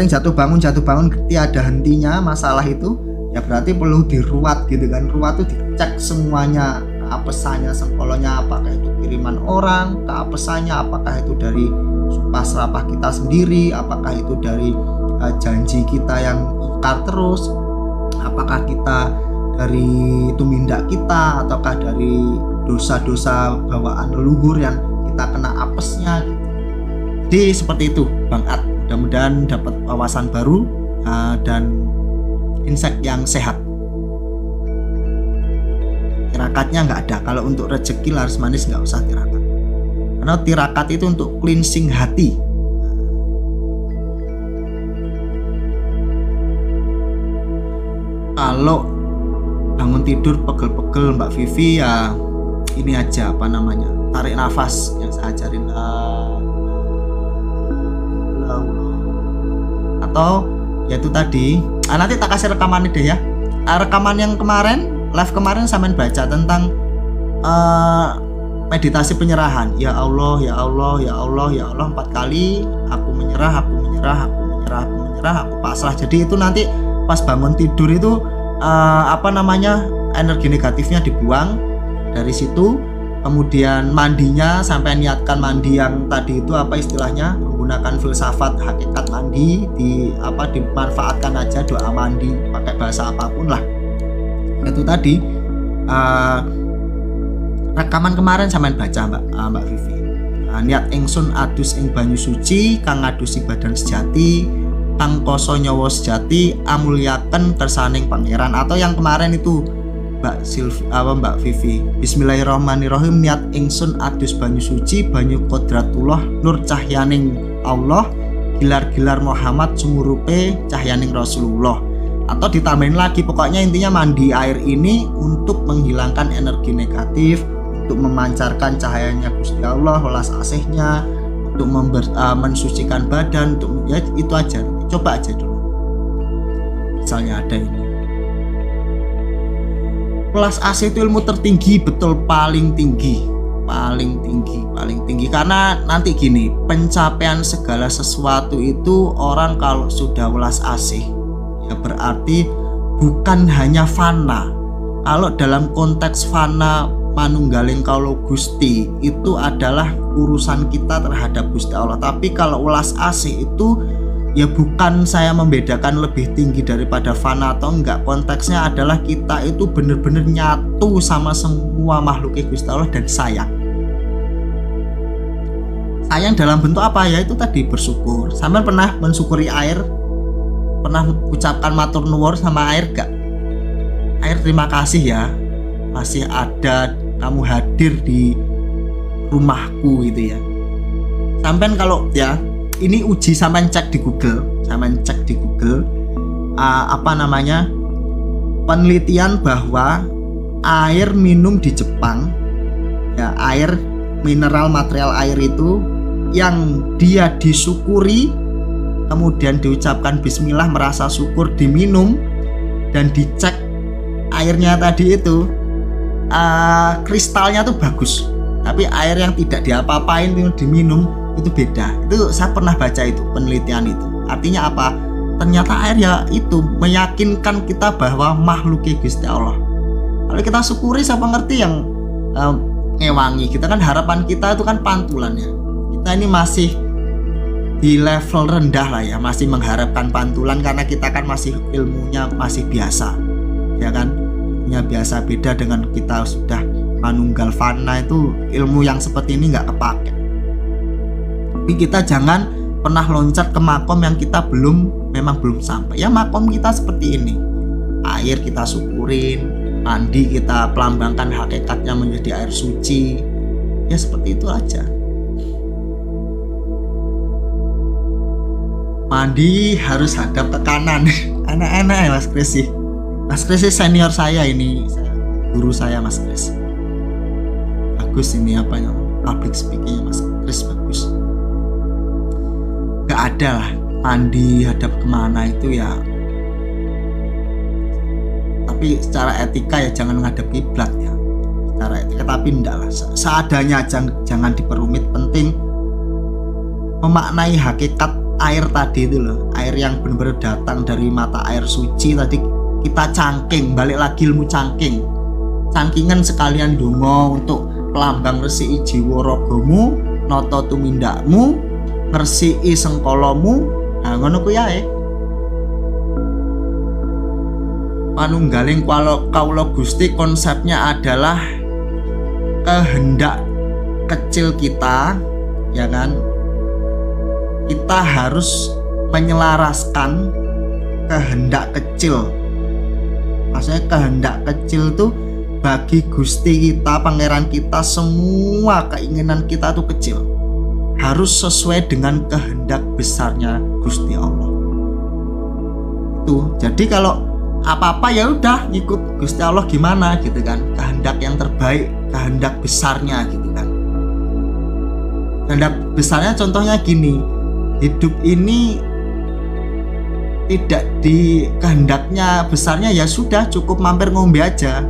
S1: jatuh bangun tiada hentinya masalah itu, ya berarti perlu diruat gitu kan. Ruat itu dicek semuanya, keapesannya, sengkolonya, apakah itu kiriman orang, keapesannya apakah itu dari sumpah serapah kita sendiri, apakah itu dari janji kita yang ingkar terus, apakah kita dari tumindak kita, ataukah dari dosa-dosa bawaan leluhur yang kita kena apesnya gitu. Jadi seperti itu Bang At, mudah-mudahan dapat wawasan baru dan insight yang sehat. Tirakatnya nggak ada. Kalau untuk rezeki laris manis nggak usah tirakat, karena tirakat itu untuk cleansing hati. Kalau bangun tidur pegel-pegel Mbak Vivi, ya ini aja apa namanya, tarik nafas yang saya ajarin, atau yaitu tadi nanti tak kasih rekaman deh ya, rekaman yang kemarin live kemarin sampean baca tentang meditasi penyerahan. Ya Allah, ya Allah, ya Allah, ya Allah 4 kali, aku menyerah, aku menyerah, aku menyerah, aku menyerah, aku pasrah. Jadi itu nanti pas bangun tidur itu apa namanya, energi negatifnya dibuang dari situ. Kemudian mandinya sampai niatkan mandi yang tadi itu apa istilahnya, menggunakan filsafat hakikat mandi, dimanfaatkan aja doa mandi pakai bahasa apapun lah. Itu tadi rekaman kemarin sampean baca Mbak Vivi. Niat ingsun adus ing banyu suci kang ngadusi badan sejati kang koso nyawa sejati amulyaken kersaning pangeran. Atau yang kemarin itu Mbak Vivi, Bismillahirrahmanirrahim, niat ingsun adus banyu suci banyu kodratullah nur cahyaning Allah gilar-gilar Muhammad sumurupe cahyaning Rasulullah. Atau ditambahin lagi, pokoknya intinya mandi air ini untuk menghilangkan energi negatif, untuk memancarkan cahayanya Gusti Allah, welas asihnya, untuk mensucikan badan, untuk ya itu aja. Coba aja dulu. Misalnya ada ini, welas asih itu ilmu tertinggi, betul, paling tinggi, karena nanti gini, pencapaian segala sesuatu itu orang kalau sudah welas asih ya berarti bukan hanya fana. Kalau dalam konteks fana manunggaling kalau Gusti itu adalah urusan kita terhadap Gusti Allah. Tapi kalau welas asih itu ya bukan saya membedakan lebih tinggi daripada fana atau enggak. Konteksnya adalah kita itu benar-benar nyatu sama semua makhluk Gusti Allah dan sayang. Sayang dalam bentuk apa ya? Itu tadi bersyukur. Sampai pernah mensyukuri air? Pernah ucapkan matur nuwun sama air gak? Air terima kasih ya, masih ada kamu hadir di rumahku gitu ya. Sampai kalau ya ini uji, sampean cek di Google, apa namanya, penelitian bahwa air minum di Jepang ya, air mineral material air itu yang dia disyukuri kemudian diucapkan bismillah, merasa syukur, diminum dan dicek airnya tadi itu kristalnya tuh bagus. Tapi air yang tidak diapa-apain itu diminum itu beda. Itu saya pernah baca itu penelitian itu. Artinya apa? Ternyata air ya itu meyakinkan kita bahwa makhluk Gusti Allah. Kalau kita syukuri, siapa ngerti yang ngewangi kita kan, harapan kita itu kan pantulannya. Kita ini masih di level rendah lah ya, masih mengharapkan pantulan karena kita kan masih ilmunya masih biasa ya kan, ilmunya biasa. Beda dengan kita sudah manunggal fana, itu ilmu yang seperti ini nggak kepake. Tapi kita jangan pernah loncat ke makom yang kita memang belum sampai ya. Makom kita seperti ini, air kita syukurin, mandi kita pelambangkan hakikatnya menjadi air suci ya, seperti itu aja. Mandi harus hadap ke kanan. Enak-enak ya Mas Kris sih. Mas Kris senior saya ini, guru saya Mas Kris. Bagus ini apanya, public speakingnya Mas Kris bagus. Gak ada lah mandi hadap kemana itu ya. Tapi secara etika ya jangan ngadep kiblat ya. Secara etika, tapi enggak lah. Seadanya, jangan diperumit. Penting memaknai hakikat air tadi itu loh, air yang benar-benar datang dari mata air suci tadi. Kita cangking, balik lagi ilmu cangkingan sekalian donga untuk pelambang resiki jiwa ragamu, nata tumindakmu, ngresiki sengkalamu. Nah ngono kuwi ae. Manunggaling kaula Gusti konsepnya adalah kehendak kecil kita ya kan, kita harus menyelaraskan kehendak kecil. Maksudnya kehendak kecil tuh bagi Gusti kita, pangeran kita, semua keinginan kita tuh kecil. Harus sesuai dengan kehendak besarnya Gusti Allah. Itu. Jadi kalau apa-apa ya udah ngikut Gusti Allah gimana gitu kan. Kehendak yang terbaik, kehendak besarnya gitu kan. Kehendak besarnya contohnya gini. Hidup ini tidak di kehendaknya besarnya, ya sudah cukup mampir ngombe aja.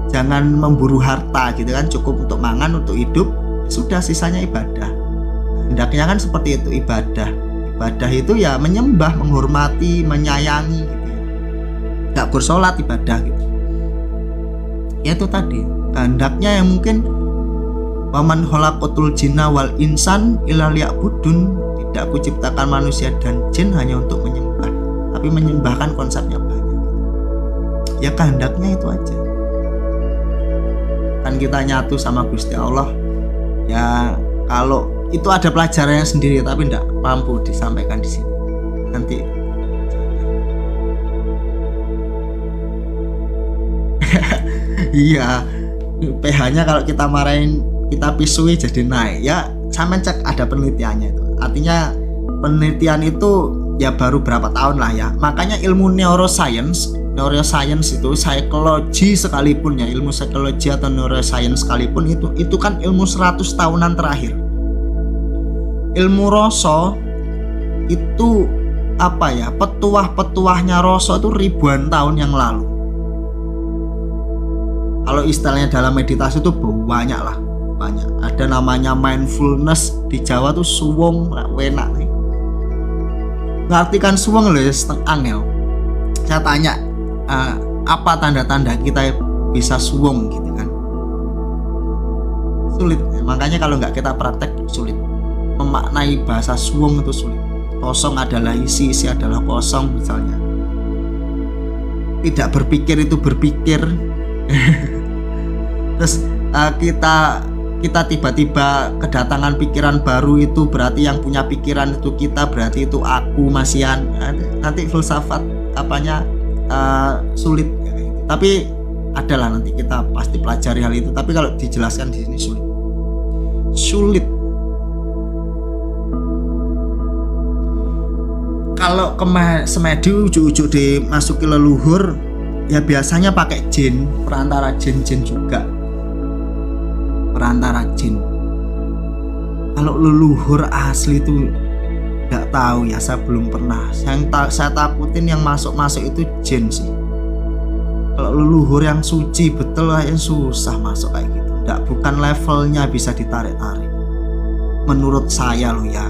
S1: Jangan memburu harta gitu kan, cukup untuk mangan, untuk hidup, sudah sisanya ibadah. Hendaknya kan seperti itu, ibadah. Ibadah itu ya menyembah, menghormati, menyayangi gitu ya. Gak bersolat ibadah gitu. Ya itu tadi, kehendaknya yang mungkin waman khalaqatul jinna wal insan illa liya'budun, tidak kuciptakan manusia dan jin hanya untuk menyembah. Tapi menyembahkan konsepnya banyak. Ya kehendaknya itu aja. Kan kita nyatu sama Gusti Allah. Ya kalau itu ada pelajarannya sendiri, tapi tidak mampu disampaikan di sini. Nanti iya, pH-nya kalau kita marahin, kita pisui jadi naik. Ya, sampai cek ada penelitiannya itu. Artinya penelitian itu ya baru berapa tahun lah ya. Makanya ilmu neuroscience itu psikologi sekalipun ya, ilmu psikologi atau neuroscience sekalipun itu kan ilmu 100 tahunan terakhir. Ilmu rasa itu apa ya, petuah-petuahnya rasa itu ribuan tahun yang lalu. Kalau istilahnya dalam meditasi itu banyak lah, banyak. Ada namanya mindfulness, di Jawa tuh suwung, enak nih. Ngartikan suwung loh, angel. Saya tanya, apa tanda-tanda kita bisa suwung gitu kan? Sulit, makanya kalau nggak kita praktek sulit. Memaknai bahasa suwung itu sulit. Kosong adalah isi, isi adalah kosong misalnya. Tidak berpikir itu berpikir. Terus kita tiba-tiba kedatangan pikiran baru, itu berarti yang punya pikiran itu kita, berarti itu aku, masihan. Nanti filsafat apanya sulit ya, kayak gitu. Tapi adalah nanti kita pasti pelajari hal itu. Tapi kalau dijelaskan di sini sulit. Kalau ke semedi ujuk-ujuk dimasuki leluhur, ya biasanya pakai jin, perantara jin-jin juga. Perantara jin. Kalau leluhur asli itu nggak tahu ya, saya belum pernah. Saya takutin yang masuk itu jin sih. Kalau leluhur yang suci betul ya susah masuk kayak gitu. Bukan levelnya bisa ditarik-tarik. Menurut saya loh ya.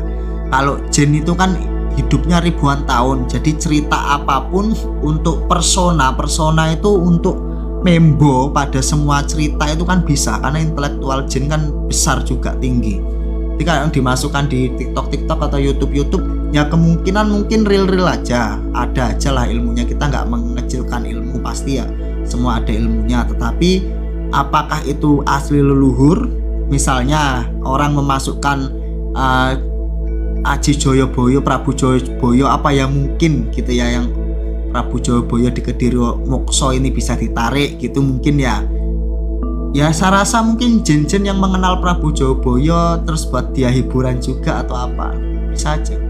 S1: Kalau jin itu kan hidupnya ribuan tahun, jadi cerita apapun untuk persona itu untuk membo pada semua cerita itu kan bisa, karena intelektual jin kan besar juga, tinggi. Jadi kalau dimasukkan di TikTok atau YouTube ya kemungkinan mungkin real aja, ada aja lah ilmunya. Kita nggak mengecilkan ilmu, pasti ya semua ada ilmunya. Tetapi apakah itu asli leluhur? Misalnya orang memasukkan Aji Joyoboyo, Prabu Joyoboyo, apa ya mungkin gitu ya, yang Prabu Joyoboyo di Kediri Mokso ini bisa ditarik gitu mungkin ya. Ya saya rasa mungkin jin-jin yang mengenal Prabu Joyoboyo terus buat dia hiburan juga atau apa, bisa aja.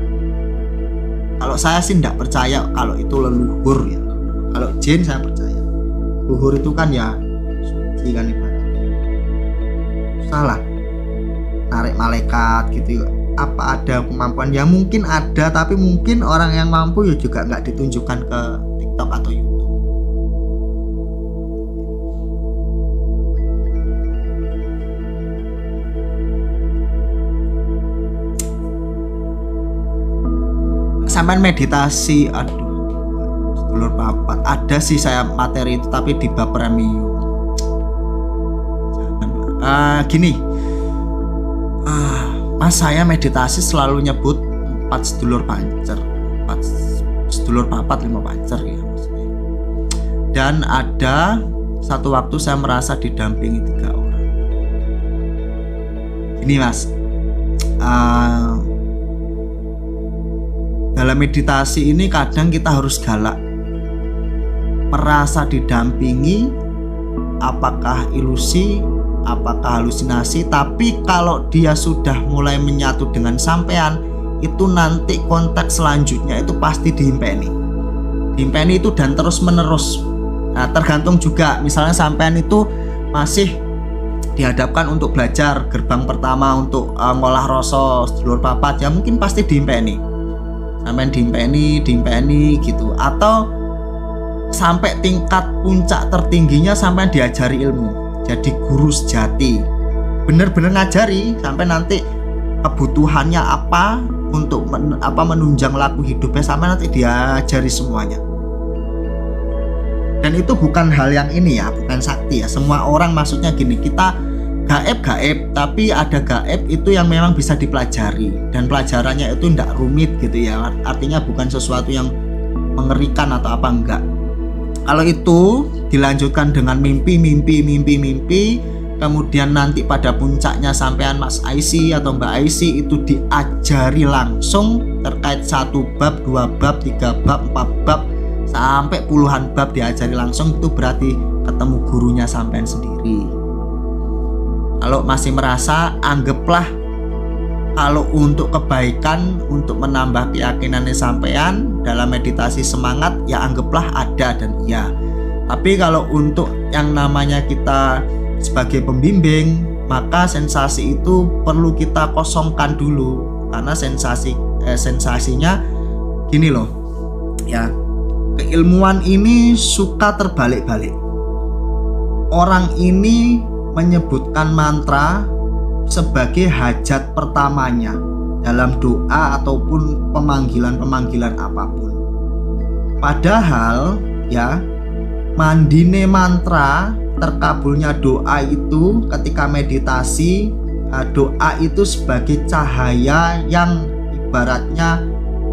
S1: Kalau saya sih tidak percaya kalau itu leluhur ya. Kalau jin saya percaya. Leluhur itu kan ya suci kan ibaratnya. Salah. Narik malaikat gitu ya. Apa ada kemampuan? Ya mungkin ada, tapi mungkin orang yang mampu ya juga nggak ditunjukkan ke TikTok atau YouTube. Sampai meditasi, sedulur papat, ada sih saya materi itu tapi di bab premium. Jangan gini. Mas saya meditasi selalu nyebut 4 sedulur pancer, 4 sedulur papat 5 pancer ya maksudnya. Dan ada satu waktu saya merasa didampingi 3 orang. Ini mas, dalam meditasi ini kadang kita harus galak, merasa didampingi, apakah ilusi, apakah halusinasi. Tapi kalau dia sudah mulai menyatu dengan sampean, itu nanti konteks selanjutnya itu pasti diimpeni itu dan terus menerus. Nah, tergantung juga, misalnya sampean itu masih dihadapkan untuk belajar gerbang pertama untuk ngolah rasa sedulur papat, ya mungkin pasti diimpeni, sampean diimpeni gitu. Atau sampai tingkat puncak tertingginya sampean diajari ilmu, jadi guru sejati, bener-bener ngajari sampai nanti kebutuhannya apa untuk menunjang laku hidupnya, sampai nanti diajari semuanya. Dan itu bukan hal yang ini ya, bukan sakti ya. Semua orang maksudnya gini, kita gaib, tapi ada gaib itu yang memang bisa dipelajari, dan pelajarannya itu tidak rumit gitu ya. Artinya bukan sesuatu yang mengerikan atau apa, enggak. Kalau itu dilanjutkan dengan mimpi, kemudian nanti pada puncaknya sampean Mas Aisy atau Mbak Aisy itu diajari langsung terkait 1 bab, 2 bab, 3 bab, 4 bab, sampai puluhan bab diajari langsung. Itu berarti ketemu gurunya sampean sendiri. Kalau masih merasa, anggaplah kalau untuk kebaikan, untuk menambah keyakinannya sampean dalam meditasi semangat, ya anggaplah ada dan iya. Tapi kalau untuk yang namanya kita sebagai pembimbing, maka sensasi itu perlu kita kosongkan dulu, karena sensasinya gini loh ya, keilmuan ini suka terbalik-balik. Orang ini menyebutkan mantra sebagai hajat pertamanya dalam doa ataupun pemanggilan apapun. Padahal ya, mandine mantra, terkabulnya doa itu ketika meditasi, doa itu sebagai cahaya yang ibaratnya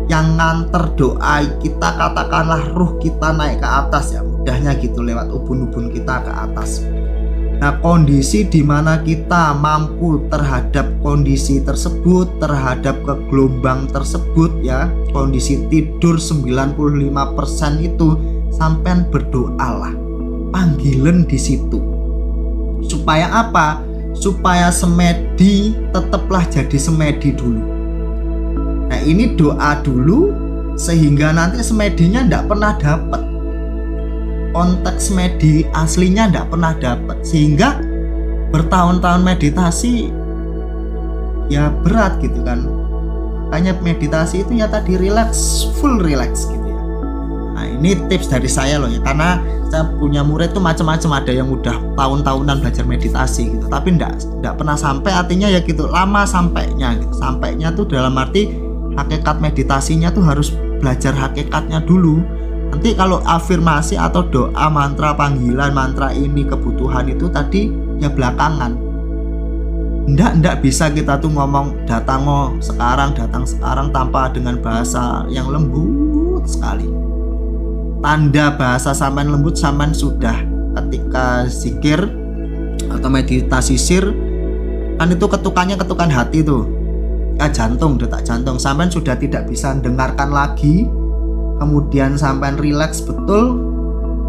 S1: yang nganter doa kita, katakanlah ruh kita naik ke atas ya, mudahnya gitu, lewat ubun-ubun kita ke atas. Nah, kondisi di mana kita mampu terhadap kondisi tersebut, terhadap gelombang tersebut ya, kondisi tidur 95% itu, sampean berdoalah, panggilan di situ. Supaya apa? Supaya semedi tetaplah jadi semedi dulu. Nah, ini doa dulu sehingga nanti semedinya tidak pernah dapat, konteks semedi aslinya tidak pernah dapat, sehingga bertahun-tahun meditasi ya berat gitu kan. Makanya meditasi itu ya tadi relax, full relax gitu ya. Nah, ini tips dari saya loh ya, karena saya punya murid tuh macam-macam, ada yang udah tahun-tahunan belajar meditasi gitu, tapi enggak pernah sampai, artinya ya gitu, lama sampainya gitu. Sampainya tuh dalam arti hakikat meditasinya tuh harus belajar hakikatnya dulu. Nanti kalau afirmasi atau doa, mantra, panggilan, mantra ini, kebutuhan itu tadi ya belakangan. Ndak bisa kita tuh ngomong datang sekarang tanpa dengan bahasa yang lembut sekali. Tanda bahasa sampean lembut sampean sudah ketika zikir atau meditasi sir, kan itu ketukannya ketukan hati tuh. Jantung, detak jantung sampean sudah tidak bisa dengarkan lagi, kemudian sampean rileks betul.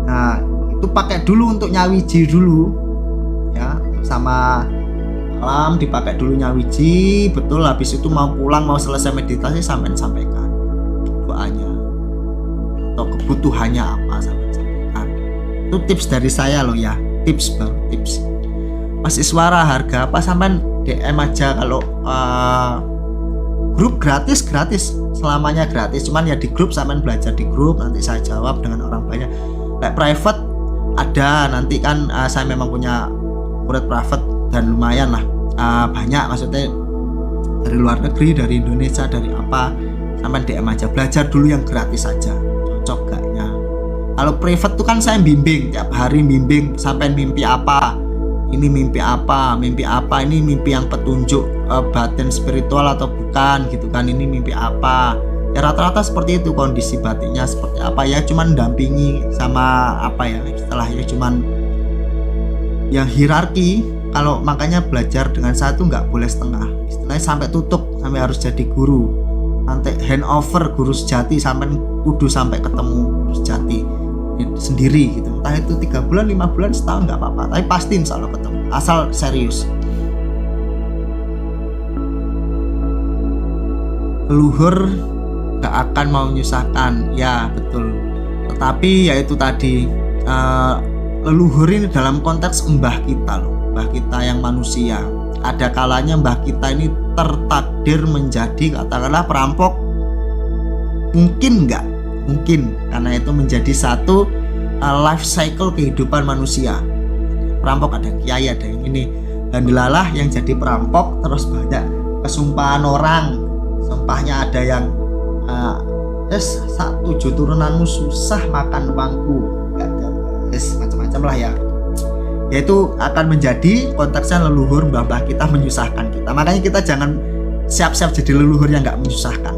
S1: Nah, itu pakai dulu untuk nyawiji dulu ya, sama malam dipakai dulu nyawiji betul. Habis itu mau pulang, mau selesai meditasi, sampean sampaikan doanya atau kebutuhannya apa, sampean sampaikan. Itu tips dari saya loh ya, tips baru tips. Mas Iswara, harga apa? Sampean DM aja. Kalau grup gratis selamanya gratis, cuman ya di grup sampean belajar di grup, nanti saya jawab dengan orang banyak. Kayak private ada nanti kan, saya memang punya murid private dan lumayan lah, banyak maksudnya dari luar negeri, dari Indonesia, dari apa, sampean DM aja, belajar dulu yang gratis saja, cocok gaknya. Kalau private tuh kan saya bimbing tiap hari, bimbing sampean mimpi apa, ini mimpi apa, ini mimpi yang petunjuk batin spiritual atau bukan gitu kan, ini mimpi apa ya, rata-rata seperti itu, kondisi batinnya seperti apa ya, cuman dampingi sama apa ya istilahnya, cuman yang hierarki. Kalau makanya belajar dengan satu nggak boleh setengah, istilahnya sampai tutup, sampai harus jadi guru. nanti handover guru sejati sampai kudu sampai ketemu guru sejati sendiri gitu, entah itu 3 bulan 5 bulan setahun nggak apa-apa, tapi pasti insya Allah ketemu asal serius. Leluhur nggak akan mau menyusahkan, ya betul, tetapi ya itu tadi, leluhur ini dalam konteks mbah kita loh, mbah kita yang manusia. Ada kalanya mbah kita ini tertakdir menjadi katakanlah perampok, mungkin nggak, mungkin karena itu menjadi satu life cycle kehidupan manusia. Perampok ada kiai, ada yang ini, dan dilalah yang jadi perampok terus banyak kesumpahan orang, sumpahnya ada yang 7 turunanmu susah makan uangku, macam-macam lah ya. Yaitu akan menjadi konteksnya leluhur mbah-mbah kita menyusahkan kita. Makanya kita jangan siap-siap jadi leluhur yang nggak menyusahkan.